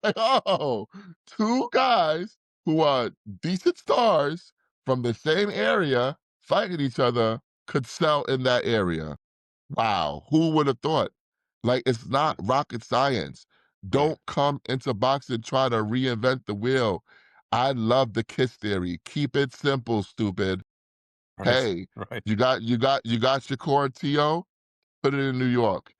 Like, oh, two guys who are decent stars from the same area fighting each other could sell in that area. Wow. Who would have thought? Like, it's not rocket science. Right. Don't come into boxing try to reinvent the wheel. I love the KISS theory. Keep it simple, stupid. Right. Hey, Right. you got Shakur and T.O.? Put it in New York.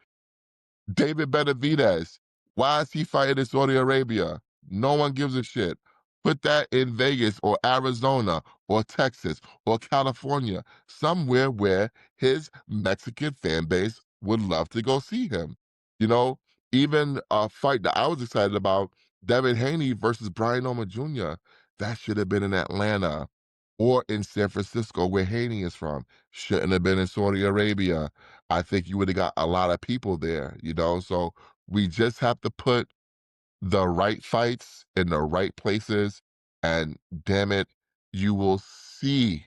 David Benavidez, why is he fighting in Saudi Arabia? No one gives a shit. Put that in Vegas or Arizona or Texas or California, somewhere where his Mexican fan base would love to go see him. You know, even a fight that I was excited about, Devin Haney versus Brian Oma Jr., that should have been in Atlanta or in San Francisco, where Haney is from. Shouldn't have been in Saudi Arabia. I think you would have got a lot of people there. So we just have to put the right fights in the right places, and damn it, you will see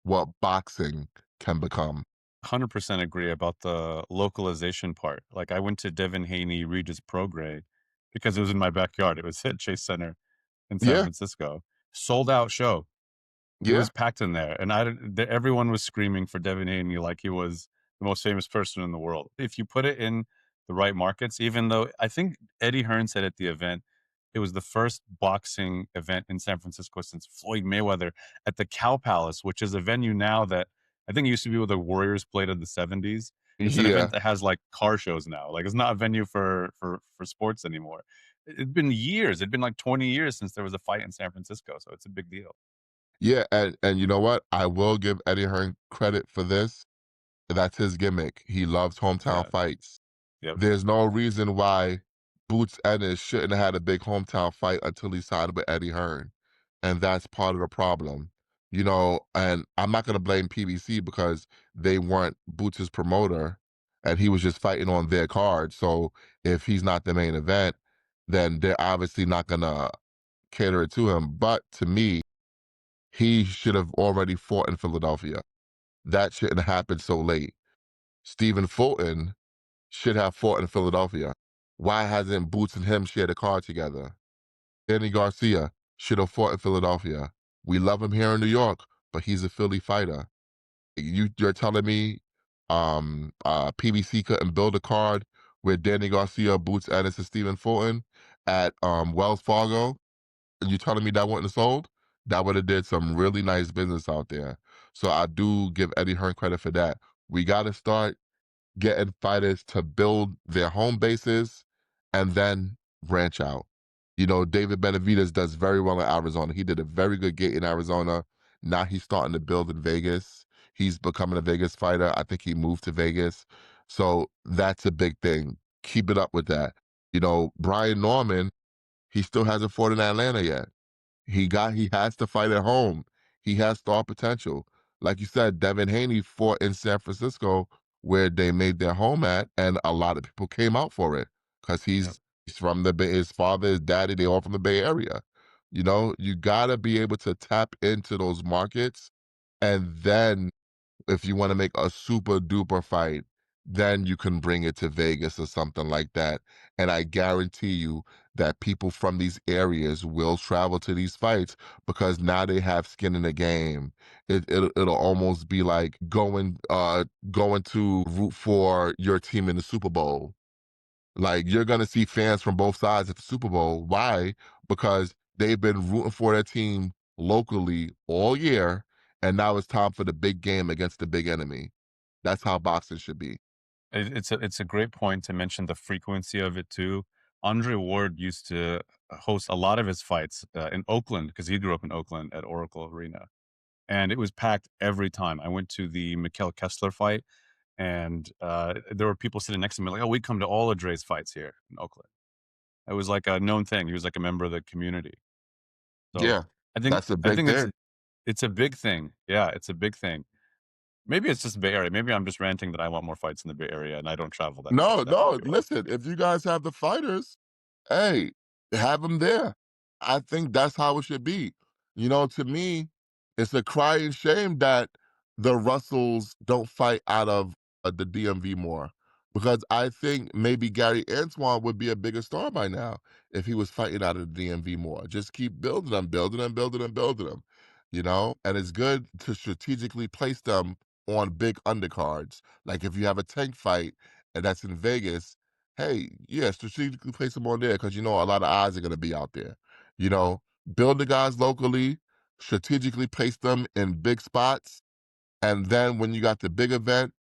what boxing can become. 100% agree about the localization part. Like, I went to Devin Haney Regis Prograde because it was in my backyard. It was at Chase Center in San Yeah, Francisco. Sold out show. It yeah, was packed in there, and everyone was screaming for Devin Haney like he was the most famous person in the world. If you put it in the right markets, even though I think Eddie Hearn said at the event, it was the first boxing event in San Francisco since Floyd Mayweather at the Cow Palace, which is a venue now that I think it used to be where the Warriors played in the 70s. It's an event yeah. that has like car shows now. Like, it's not a venue for sports anymore. It'd been years. It'd been like 20 years since there was a fight in San Francisco, so it's a big deal. Yeah, and you know what? I will give Eddie Hearn credit for this. That's his gimmick. He loves hometown Yeah. fights. Yep. There's no reason why Boots Ennis shouldn't have had a big hometown fight until he signed with Eddie Hearn. And that's part of the problem. And I'm not gonna blame PBC because they weren't Boots' promoter and he was just fighting on their card. So if he's not the main event, then they're obviously not gonna cater it to him. But to me, he should have already fought in Philadelphia. That shouldn't have happened so late. Stephen Fulton should have fought in Philadelphia. Why hasn't Boots and him shared a card together? Danny Garcia should have fought in Philadelphia. We love him here in New York, but he's a Philly fighter. You're telling me PBC couldn't build a card with Danny Garcia, Boots Ennis, and Stephen Fulton at Wells Fargo? And you telling me that wouldn't have sold? That would have did some really nice business out there. So I do give Eddie Hearn credit for that. We got to start getting fighters to build their home bases and then branch out. David Benavidez does very well in Arizona. He did a very good gait in Arizona. Now he's starting to build in Vegas. He's becoming a Vegas fighter. I think he moved to Vegas. So that's a big thing. Keep it up with that. Brian Norman, he still hasn't fought in Atlanta yet. He has to fight at home. He has star potential. Like you said, Devin Haney fought in San Francisco where they made their home at, and a lot of people came out for it because Yep. he's from the Bay. His father, his daddy, they all from the Bay Area. You know, you gotta be able to tap into those markets, and then if you want to make a super duper fight, then you can bring it to Vegas or something like that. And I guarantee you that people from these areas will travel to these fights because now they have skin in the game. It'll almost be like going to root for your team in the Super Bowl. Like you're gonna see fans from both sides at the Super Bowl. Why? Because they've been rooting for their team locally all year, and now it's time for the big game against the big enemy. That's how boxing should be. It's a great point to mention the frequency of it too. Andre Ward used to host a lot of his fights in Oakland because he grew up in Oakland at Oracle Arena, and it was packed every time. I went to the Mikkel Kessler fight, and there were people sitting next to me like, "Oh, we come to all of Dre's fights here in Oakland." It was like a known thing. He was like a member of the community. So Yeah, I think that's a I big think thing. it's a big thing. Yeah, it's a big thing. Maybe it's just Bay Area. Maybe I'm just ranting that I want more fights in the Bay Area and I don't travel that No, much. That might no, be why. listen, if you guys have the fighters, hey, have them there. I think that's how it should be. You know, to me, it's a crying shame that the Russells don't fight out of the DMV more. Because I think maybe Gary Antoine would be a bigger star by now if he was fighting out of the DMV more. Just keep building them, building them, building them, building them. You know, and it's good to strategically place them on big undercards. Like if you have a tank fight and that's in Vegas, hey, yeah, strategically place them on there because you know a lot of eyes are going to be out there. You know, build the guys locally, strategically place them in big spots, and then when you got the big event,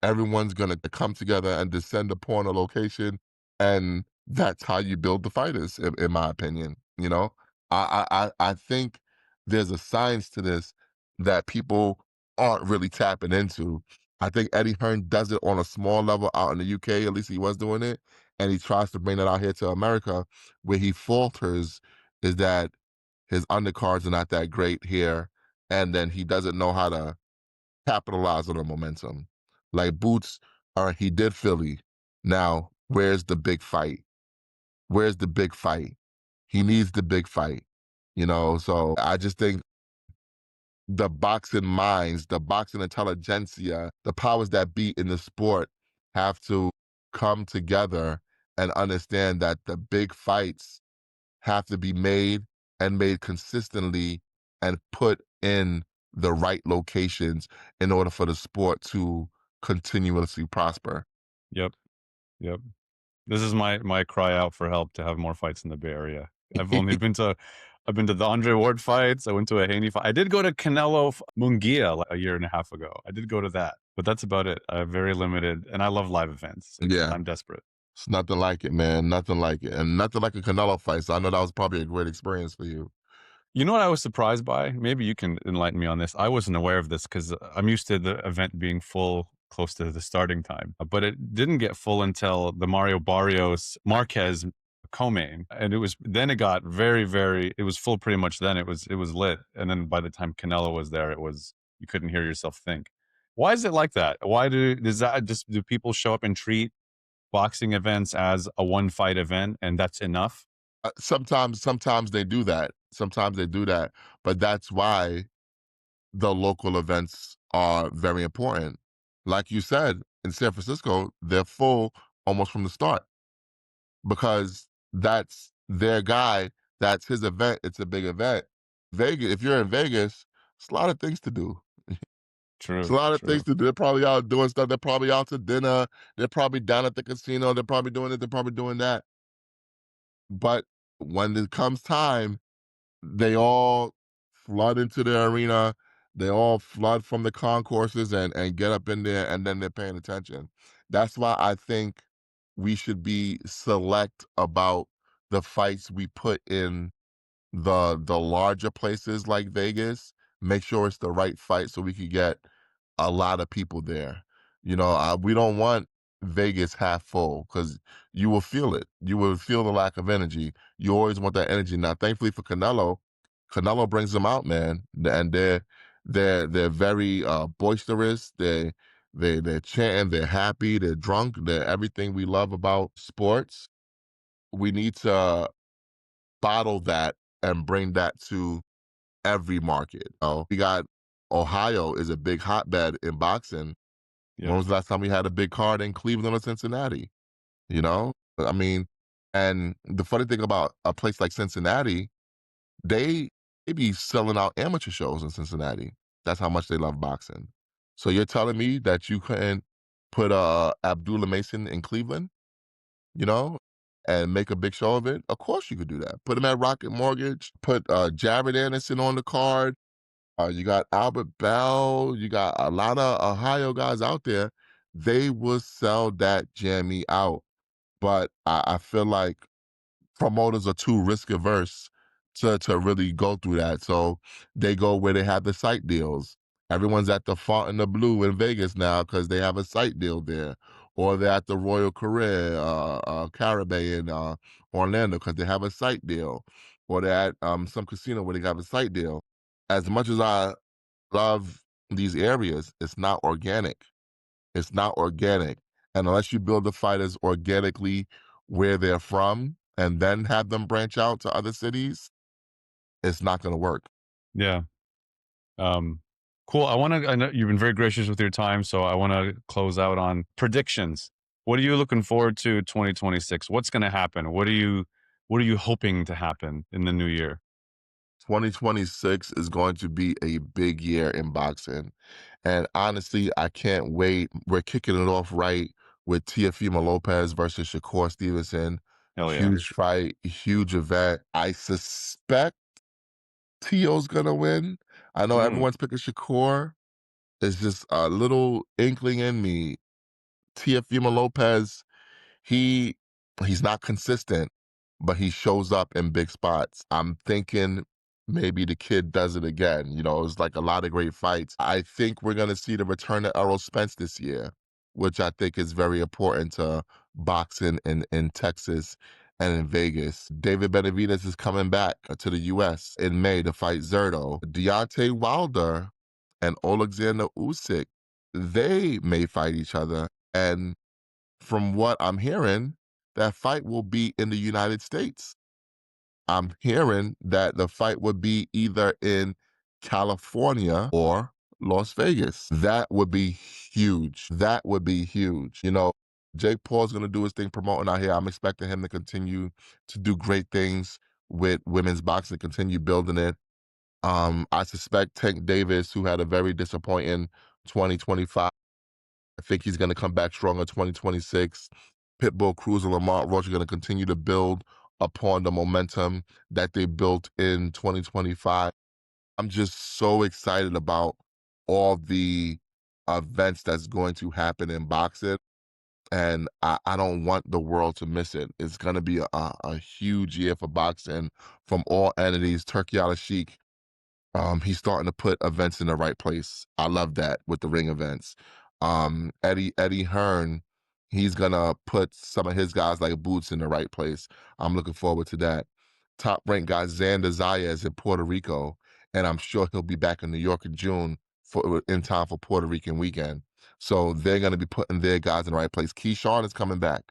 everyone's going to come together and descend upon a location, and that's how you build the fighters, in my opinion. You know, I think there's a science to this that people aren't really tapping into. I think Eddie Hearn does it on a small level out in the UK. At least he was doing it, and he tries to bring that out here to America. Where he falters is that his undercards are not that great here, and then he doesn't know how to capitalize on the momentum. Like Boots, all right, he did Philly. Now, where's the big fight? Where's the big fight? He needs the big fight. You know, so I just think the boxing minds, the boxing intelligentsia, the powers that be in the sport have to come together and understand that the big fights have to be made and made consistently and put in the right locations in order for the sport to continuously prosper. Yep. Yep. This is my cry out for help to have more fights in the Bay Area. I've been to the Andre Ward fights. I went to a Haney fight. I did go to Canelo Munguia like a year and a half ago. I did go to that, but that's about it. Very limited, and I love live events. Yeah, I'm desperate. it's nothing like it, man. Nothing like it. And nothing like a Canelo fight. So I know that was probably a great experience for you. You know what I was surprised by? Maybe you can enlighten me on this. I wasn't aware of this because I'm used to the event being full close to the starting time, but it didn't get full until the Mario Barrios Marquez co-main, and it got very it was full pretty much then. It was lit, and then by the time Canelo was there, it was you couldn't hear yourself think. Why is it like that? Do people show up and treat boxing events as a one fight event and that's enough? Sometimes they do that. Sometimes they do that. But that's why the local events are very important. Like you said, in San Francisco, they're full almost from the start because that's their guy. That's his event. It's a big event. Vegas, if you're in Vegas, it's a lot of things to do. It's a True, lot of things true, to do. They're probably out doing stuff. They're probably out to dinner. They're probably down at the casino. They're probably doing it. They're probably doing that. But when it comes time, they all flood into the arena. They all flood from the concourses and get up in there, and then they're paying attention. That's why I think we should be select about the fights we put in the larger places like Vegas. Make sure it's the right fight so we could get a lot of people there. You know, we don't want Vegas half full because you will feel it. You will feel the lack of energy. You always want that energy. Now, thankfully for Canelo, Canelo brings them out, man, and they're very boisterous. They're chanting. They're happy. They're drunk. They're everything we love about sports. we need to bottle that and bring that to every market. We got Ohio is a big hotbed in boxing. When Yep. was the last time we had a big card in Cleveland or Cincinnati? You know? I mean, and the funny thing about a place like Cincinnati, they they be selling out amateur shows in Cincinnati. That's how much they love boxing. So you're telling me that you couldn't put Abdullah Mason in Cleveland, you know, and make a big show of it? Of course you could do that. Put him at Rocket Mortgage, put Jared Anderson on the card. You got Albert Bell, you got a lot of Ohio guys out there. They will sell that jammy out. But I feel like promoters are too risk averse to really go through that. So they go where they have the site deals. Everyone's at the Fontainebleau in Vegas now because they have a site deal there, or they're at the Royal Caribbean in Orlando because they have a site deal, or they're at some casino where they have a site deal. As much as I love these areas, it's not organic. It's not organic. And unless you build the fighters organically where they're from and then have them branch out to other cities, it's not going to work. Yeah. Um, cool. I know you've been very gracious with your time, so I want to close out on predictions. What are you looking forward to 2026? What's going to happen? What are you hoping to happen in the new year? 2026 is going to be a big year in boxing. And honestly, I can't wait. We're kicking it off right with Teofimo Lopez versus Shakur Stevenson. Hell yeah. Huge fight, huge event. I suspect Tio's going to win. I know Mm, everyone's picking Shakur. It's just a little inkling in me. Teofimo Lopez, he he's not consistent, but he shows up in big spots. I'm thinking maybe the kid does it again. You know, it's like a lot of great fights. I think we're gonna see the return of Errol Spence this year, which I think is very important to boxing in Texas and in Vegas. David Benavidez is coming back to the US in May to fight Zerto. Deontay Wilder and Alexander Usyk, they may fight each other. And from what I'm hearing, that fight will be in the United States. I'm hearing that the fight would be either in California or Las Vegas. That would be huge. That would be huge. You know, Jake Paul's going to do his thing promoting out here. I'm expecting him to continue to do great things with women's boxing, continue building it. I suspect Tank Davis, who had a very disappointing 2025, I think he's going to come back strong in 2026. Pitbull Cruz and Lamont Roach are going to continue to build upon the momentum that they built in 2025. I'm just so excited about all the events that's going to happen in boxing. And I don't want the world to miss it. It's going to be a huge year for boxing from all entities. Turkey Al Sheikh, he's starting to put events in the right place. I love that with the ring events. Eddie Hearn, he's gonna put some of his guys like Boots in the right place. I'm looking forward to that. Top ranked guy Xander Zayas in Puerto Rico, and I'm sure he'll be back in New York in June for in time for Puerto Rican weekend. So they're gonna be putting their guys in the right place. Keyshawn is coming back.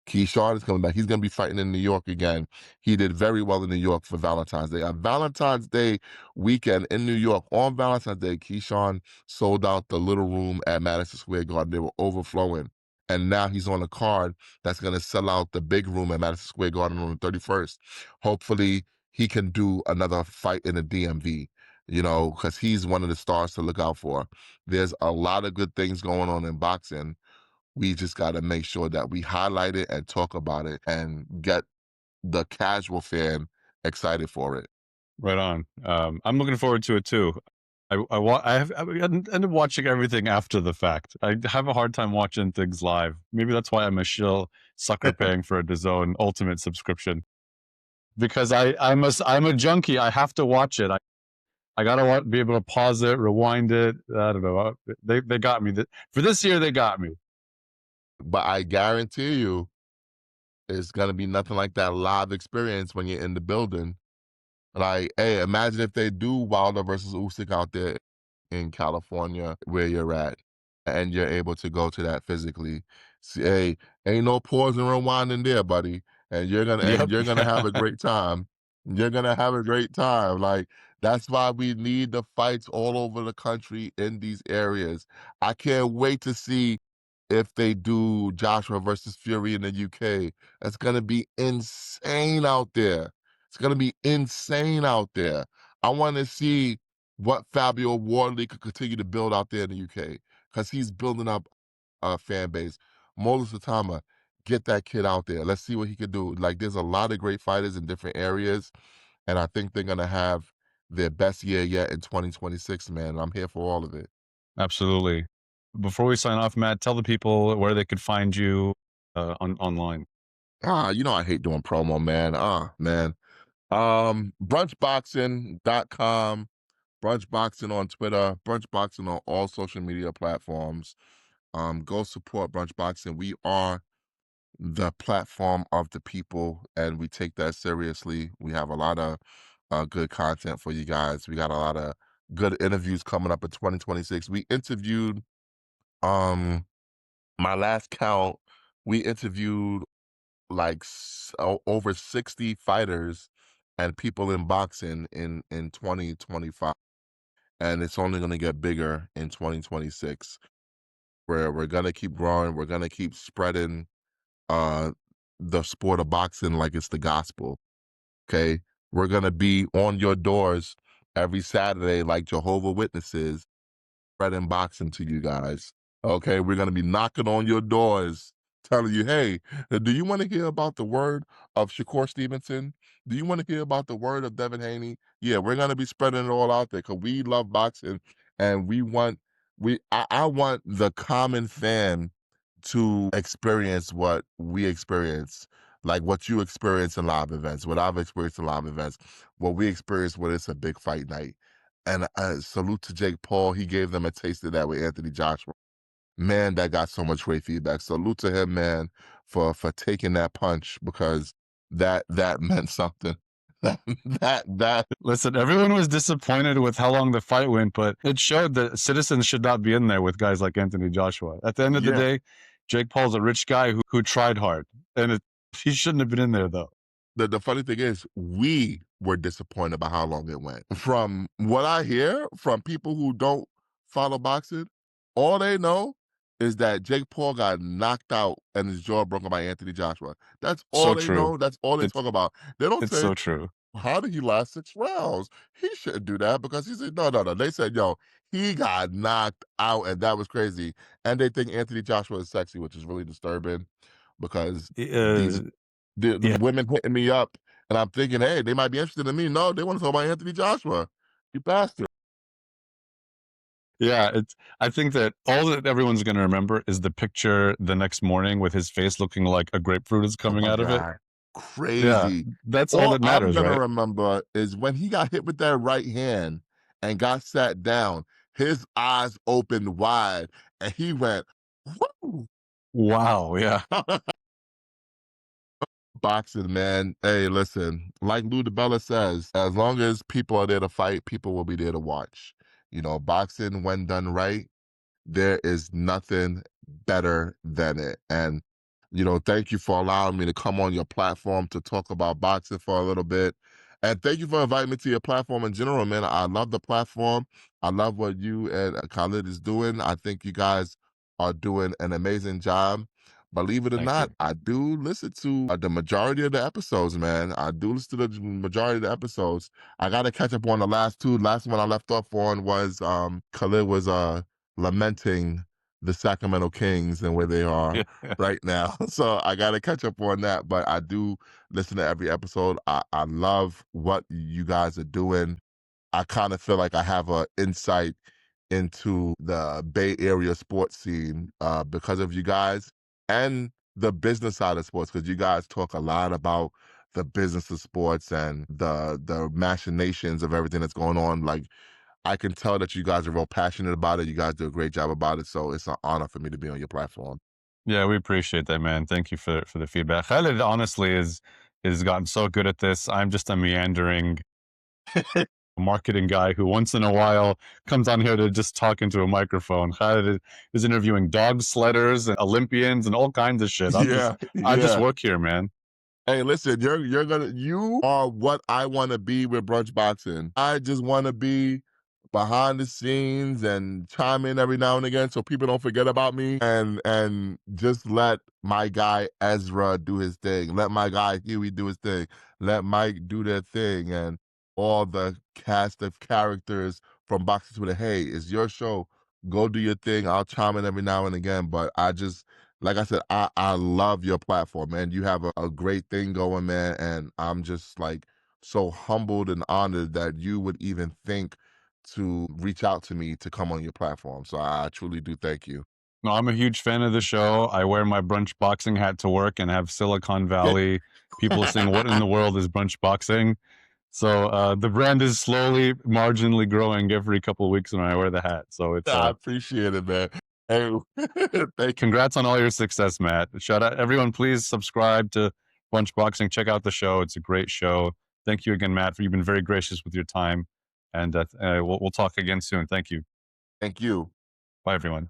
Keyshawn is coming back. He's going to be fighting in New York again. He did very well in New York for Valentine's Day. On Valentine's Day weekend in New York, on Valentine's Day, Keyshawn sold out the little room at Madison Square Garden. They were overflowing. And now he's on a card that's going to sell out the big room at Madison Square Garden on the 31st. Hopefully, he can do another fight in the DMV, you know, because he's one of the stars to look out for. There's a lot of good things going on in boxing. We just got to make sure that we highlight it and talk about it and get the casual fan excited for it. right on. I'm looking forward to it too. I ended watching everything after the fact. I have a hard time watching things live. Maybe that's why I'm a shill sucker paying for a DAZN Ultimate subscription because I'm a junkie. I have to watch it. I gotta be able to pause it, rewind it. I don't know. They got me for this year. They got me. But I guarantee you, it's going to be nothing like that live experience when you're in the building. Like, hey, imagine if they do Wilder versus Usyk out there in California where you're at, and you're able to go to that physically. See, hey, ain't no pause and rewinding there, buddy. and Yep. you're gonna have a great time. You're gonna have a great time. Like that's why we need the fights all over the country in these areas. I can't wait to see if they do Joshua versus Fury in the UK. That's gonna be insane out there. It's gonna be insane out there. I want to see what Fabio Wardley could continue to build out there in the UK because he's building up a fan base. Mola Satama, get that kid out there. Let's see what he can do. Like, there's a lot of great fighters in different areas, and I think they're gonna have their best year yet in 2026. Man, I'm here for all of it. Absolutely. Before we sign off, Matt, tell the people where they could find you online. You know I hate doing promo, man. Man. Brunchboxing.com, Brunchboxing on Twitter, Brunchboxing on all social media platforms. Go support Brunchboxing. We are the platform of the people, and we take that seriously. We have a lot of good content for you guys. We got a lot of good interviews coming up in 2026. We interviewed, um, my last count, we interviewed like over 60 fighters and people in boxing in 2025, and it's only going to get bigger in 2026, where we're going to keep growing, we're going to keep spreading uh the sport of boxing like it's the gospel. Okay, we're going to be on your doors every Saturday like Jehovah Witnesses, spreading boxing to you guys. Okay, we're gonna be knocking on your doors, telling you, "Hey, do you want to hear about the word of Shakur Stevenson? Do you want to hear about the word of Devin Haney?" Yeah, we're gonna be spreading it all out there because we love boxing, and I want the common fan to experience what we experience, like what you experience in live events, what I've experienced in live events, what we experience when it's a big fight night. And salute to Jake Paul. He gave them a taste of that with Anthony Joshua. Man, that got so much great feedback. Salute to him, man, for taking that punch because that meant something. That Listen, everyone was disappointed with how long the fight went, but it showed that citizens should not be in there with guys like Anthony Joshua. At the end of the yeah. day, Jake Paul's a rich guy who tried hard, and he shouldn't have been in there though. The funny thing is, we were disappointed by how long it went. From what I hear from people who don't follow boxing, all they know is that Jake Paul got knocked out and his jaw broken by Anthony Joshua. That's all So they true. know. That's all they It's talk about. They don't it's say, so true. how did he last 6 rounds? He shouldn't do that because he said, no, no, no. They said, yo, he got knocked out, and that was crazy. And they think Anthony Joshua is sexy, which is really disturbing because these Uh, the yeah, women hitting me up, and I'm thinking, hey, they might be interested in me. No, they want to talk about Anthony Joshua. You bastard. yeah. It's. I think that all that everyone's going to remember is the picture the next morning with his face looking like a grapefruit is Oh coming my out of it. God. Yeah, Crazy. that's all All that I'm matters, gonna right? remember is when he got hit with that right hand and got sat down, his eyes opened wide and he went, woo! Wow. Yeah. Boxing, man. Hey, listen, like Lou DiBella says, as long as people are there to fight, people will be there to watch. You know, boxing, when done right, there is nothing better than it. And, thank you for allowing me to come on your platform to talk about boxing for a little bit. And thank you for inviting me to your platform in general, man. I love the platform. I love what you and Khalid is doing. I think you guys are doing an amazing job. Believe it or Thank not, you. I do listen to the majority of the episodes, man. I do listen to the majority of the episodes. I got to catch up on the last two. Last one I left off on was Khalid was lamenting the Sacramento Kings and where they are Yeah. right now. So I got to catch up on that. But I do listen to every episode. I love what you guys are doing. I kind of feel like I have a insight into the Bay Area sports scene because of you guys and the business side of sports because you guys talk a lot about the business of sports and the machinations of everything that's going on. Like I can tell that you guys are real passionate about it. You guys do a great job about it. So it's an honor for me to be on your platform. Yeah, we appreciate that, man. Thank you for the feedback. Khaled honestly is gotten so good at this. I'm just a meandering marketing guy who once in a while comes on here to just talk into a microphone. Khaled is interviewing dog sledders and Olympians and all kinds of shit. Yeah, I just yeah. work here, man. Hey, listen, you are what I want to be with brunch boxing. I just want to be behind the scenes and chime in every now and again so people don't forget about me and just let my guy Ezra do his thing. Let my guy Huey do his thing. Let Mike do their thing and all the cast of characters from Boxing Twitter. Hey, it's your show. Go do your thing. I'll chime in every now and again. But I just like I said, I love your platform, man. You have a great thing going, man. And I'm just like so humbled and honored that you would even think to reach out to me to come on your platform. So I truly do thank you. No, I'm a huge fan of the show. I wear my brunch boxing hat to work and have Silicon Yeah. Valley people saying, "What in the world is brunch boxing?" So the brand is slowly, marginally growing every couple of weeks when I wear the hat. So it's I appreciate it, man. Hey, thank you. congrats on all your success, Matt. Shout out everyone! Please subscribe to Brunch Boxing. Check out the show; it's a great show. Thank you again, Matt. For you've been very gracious with your time, and we'll talk again soon. Thank you. Thank you. Bye, everyone.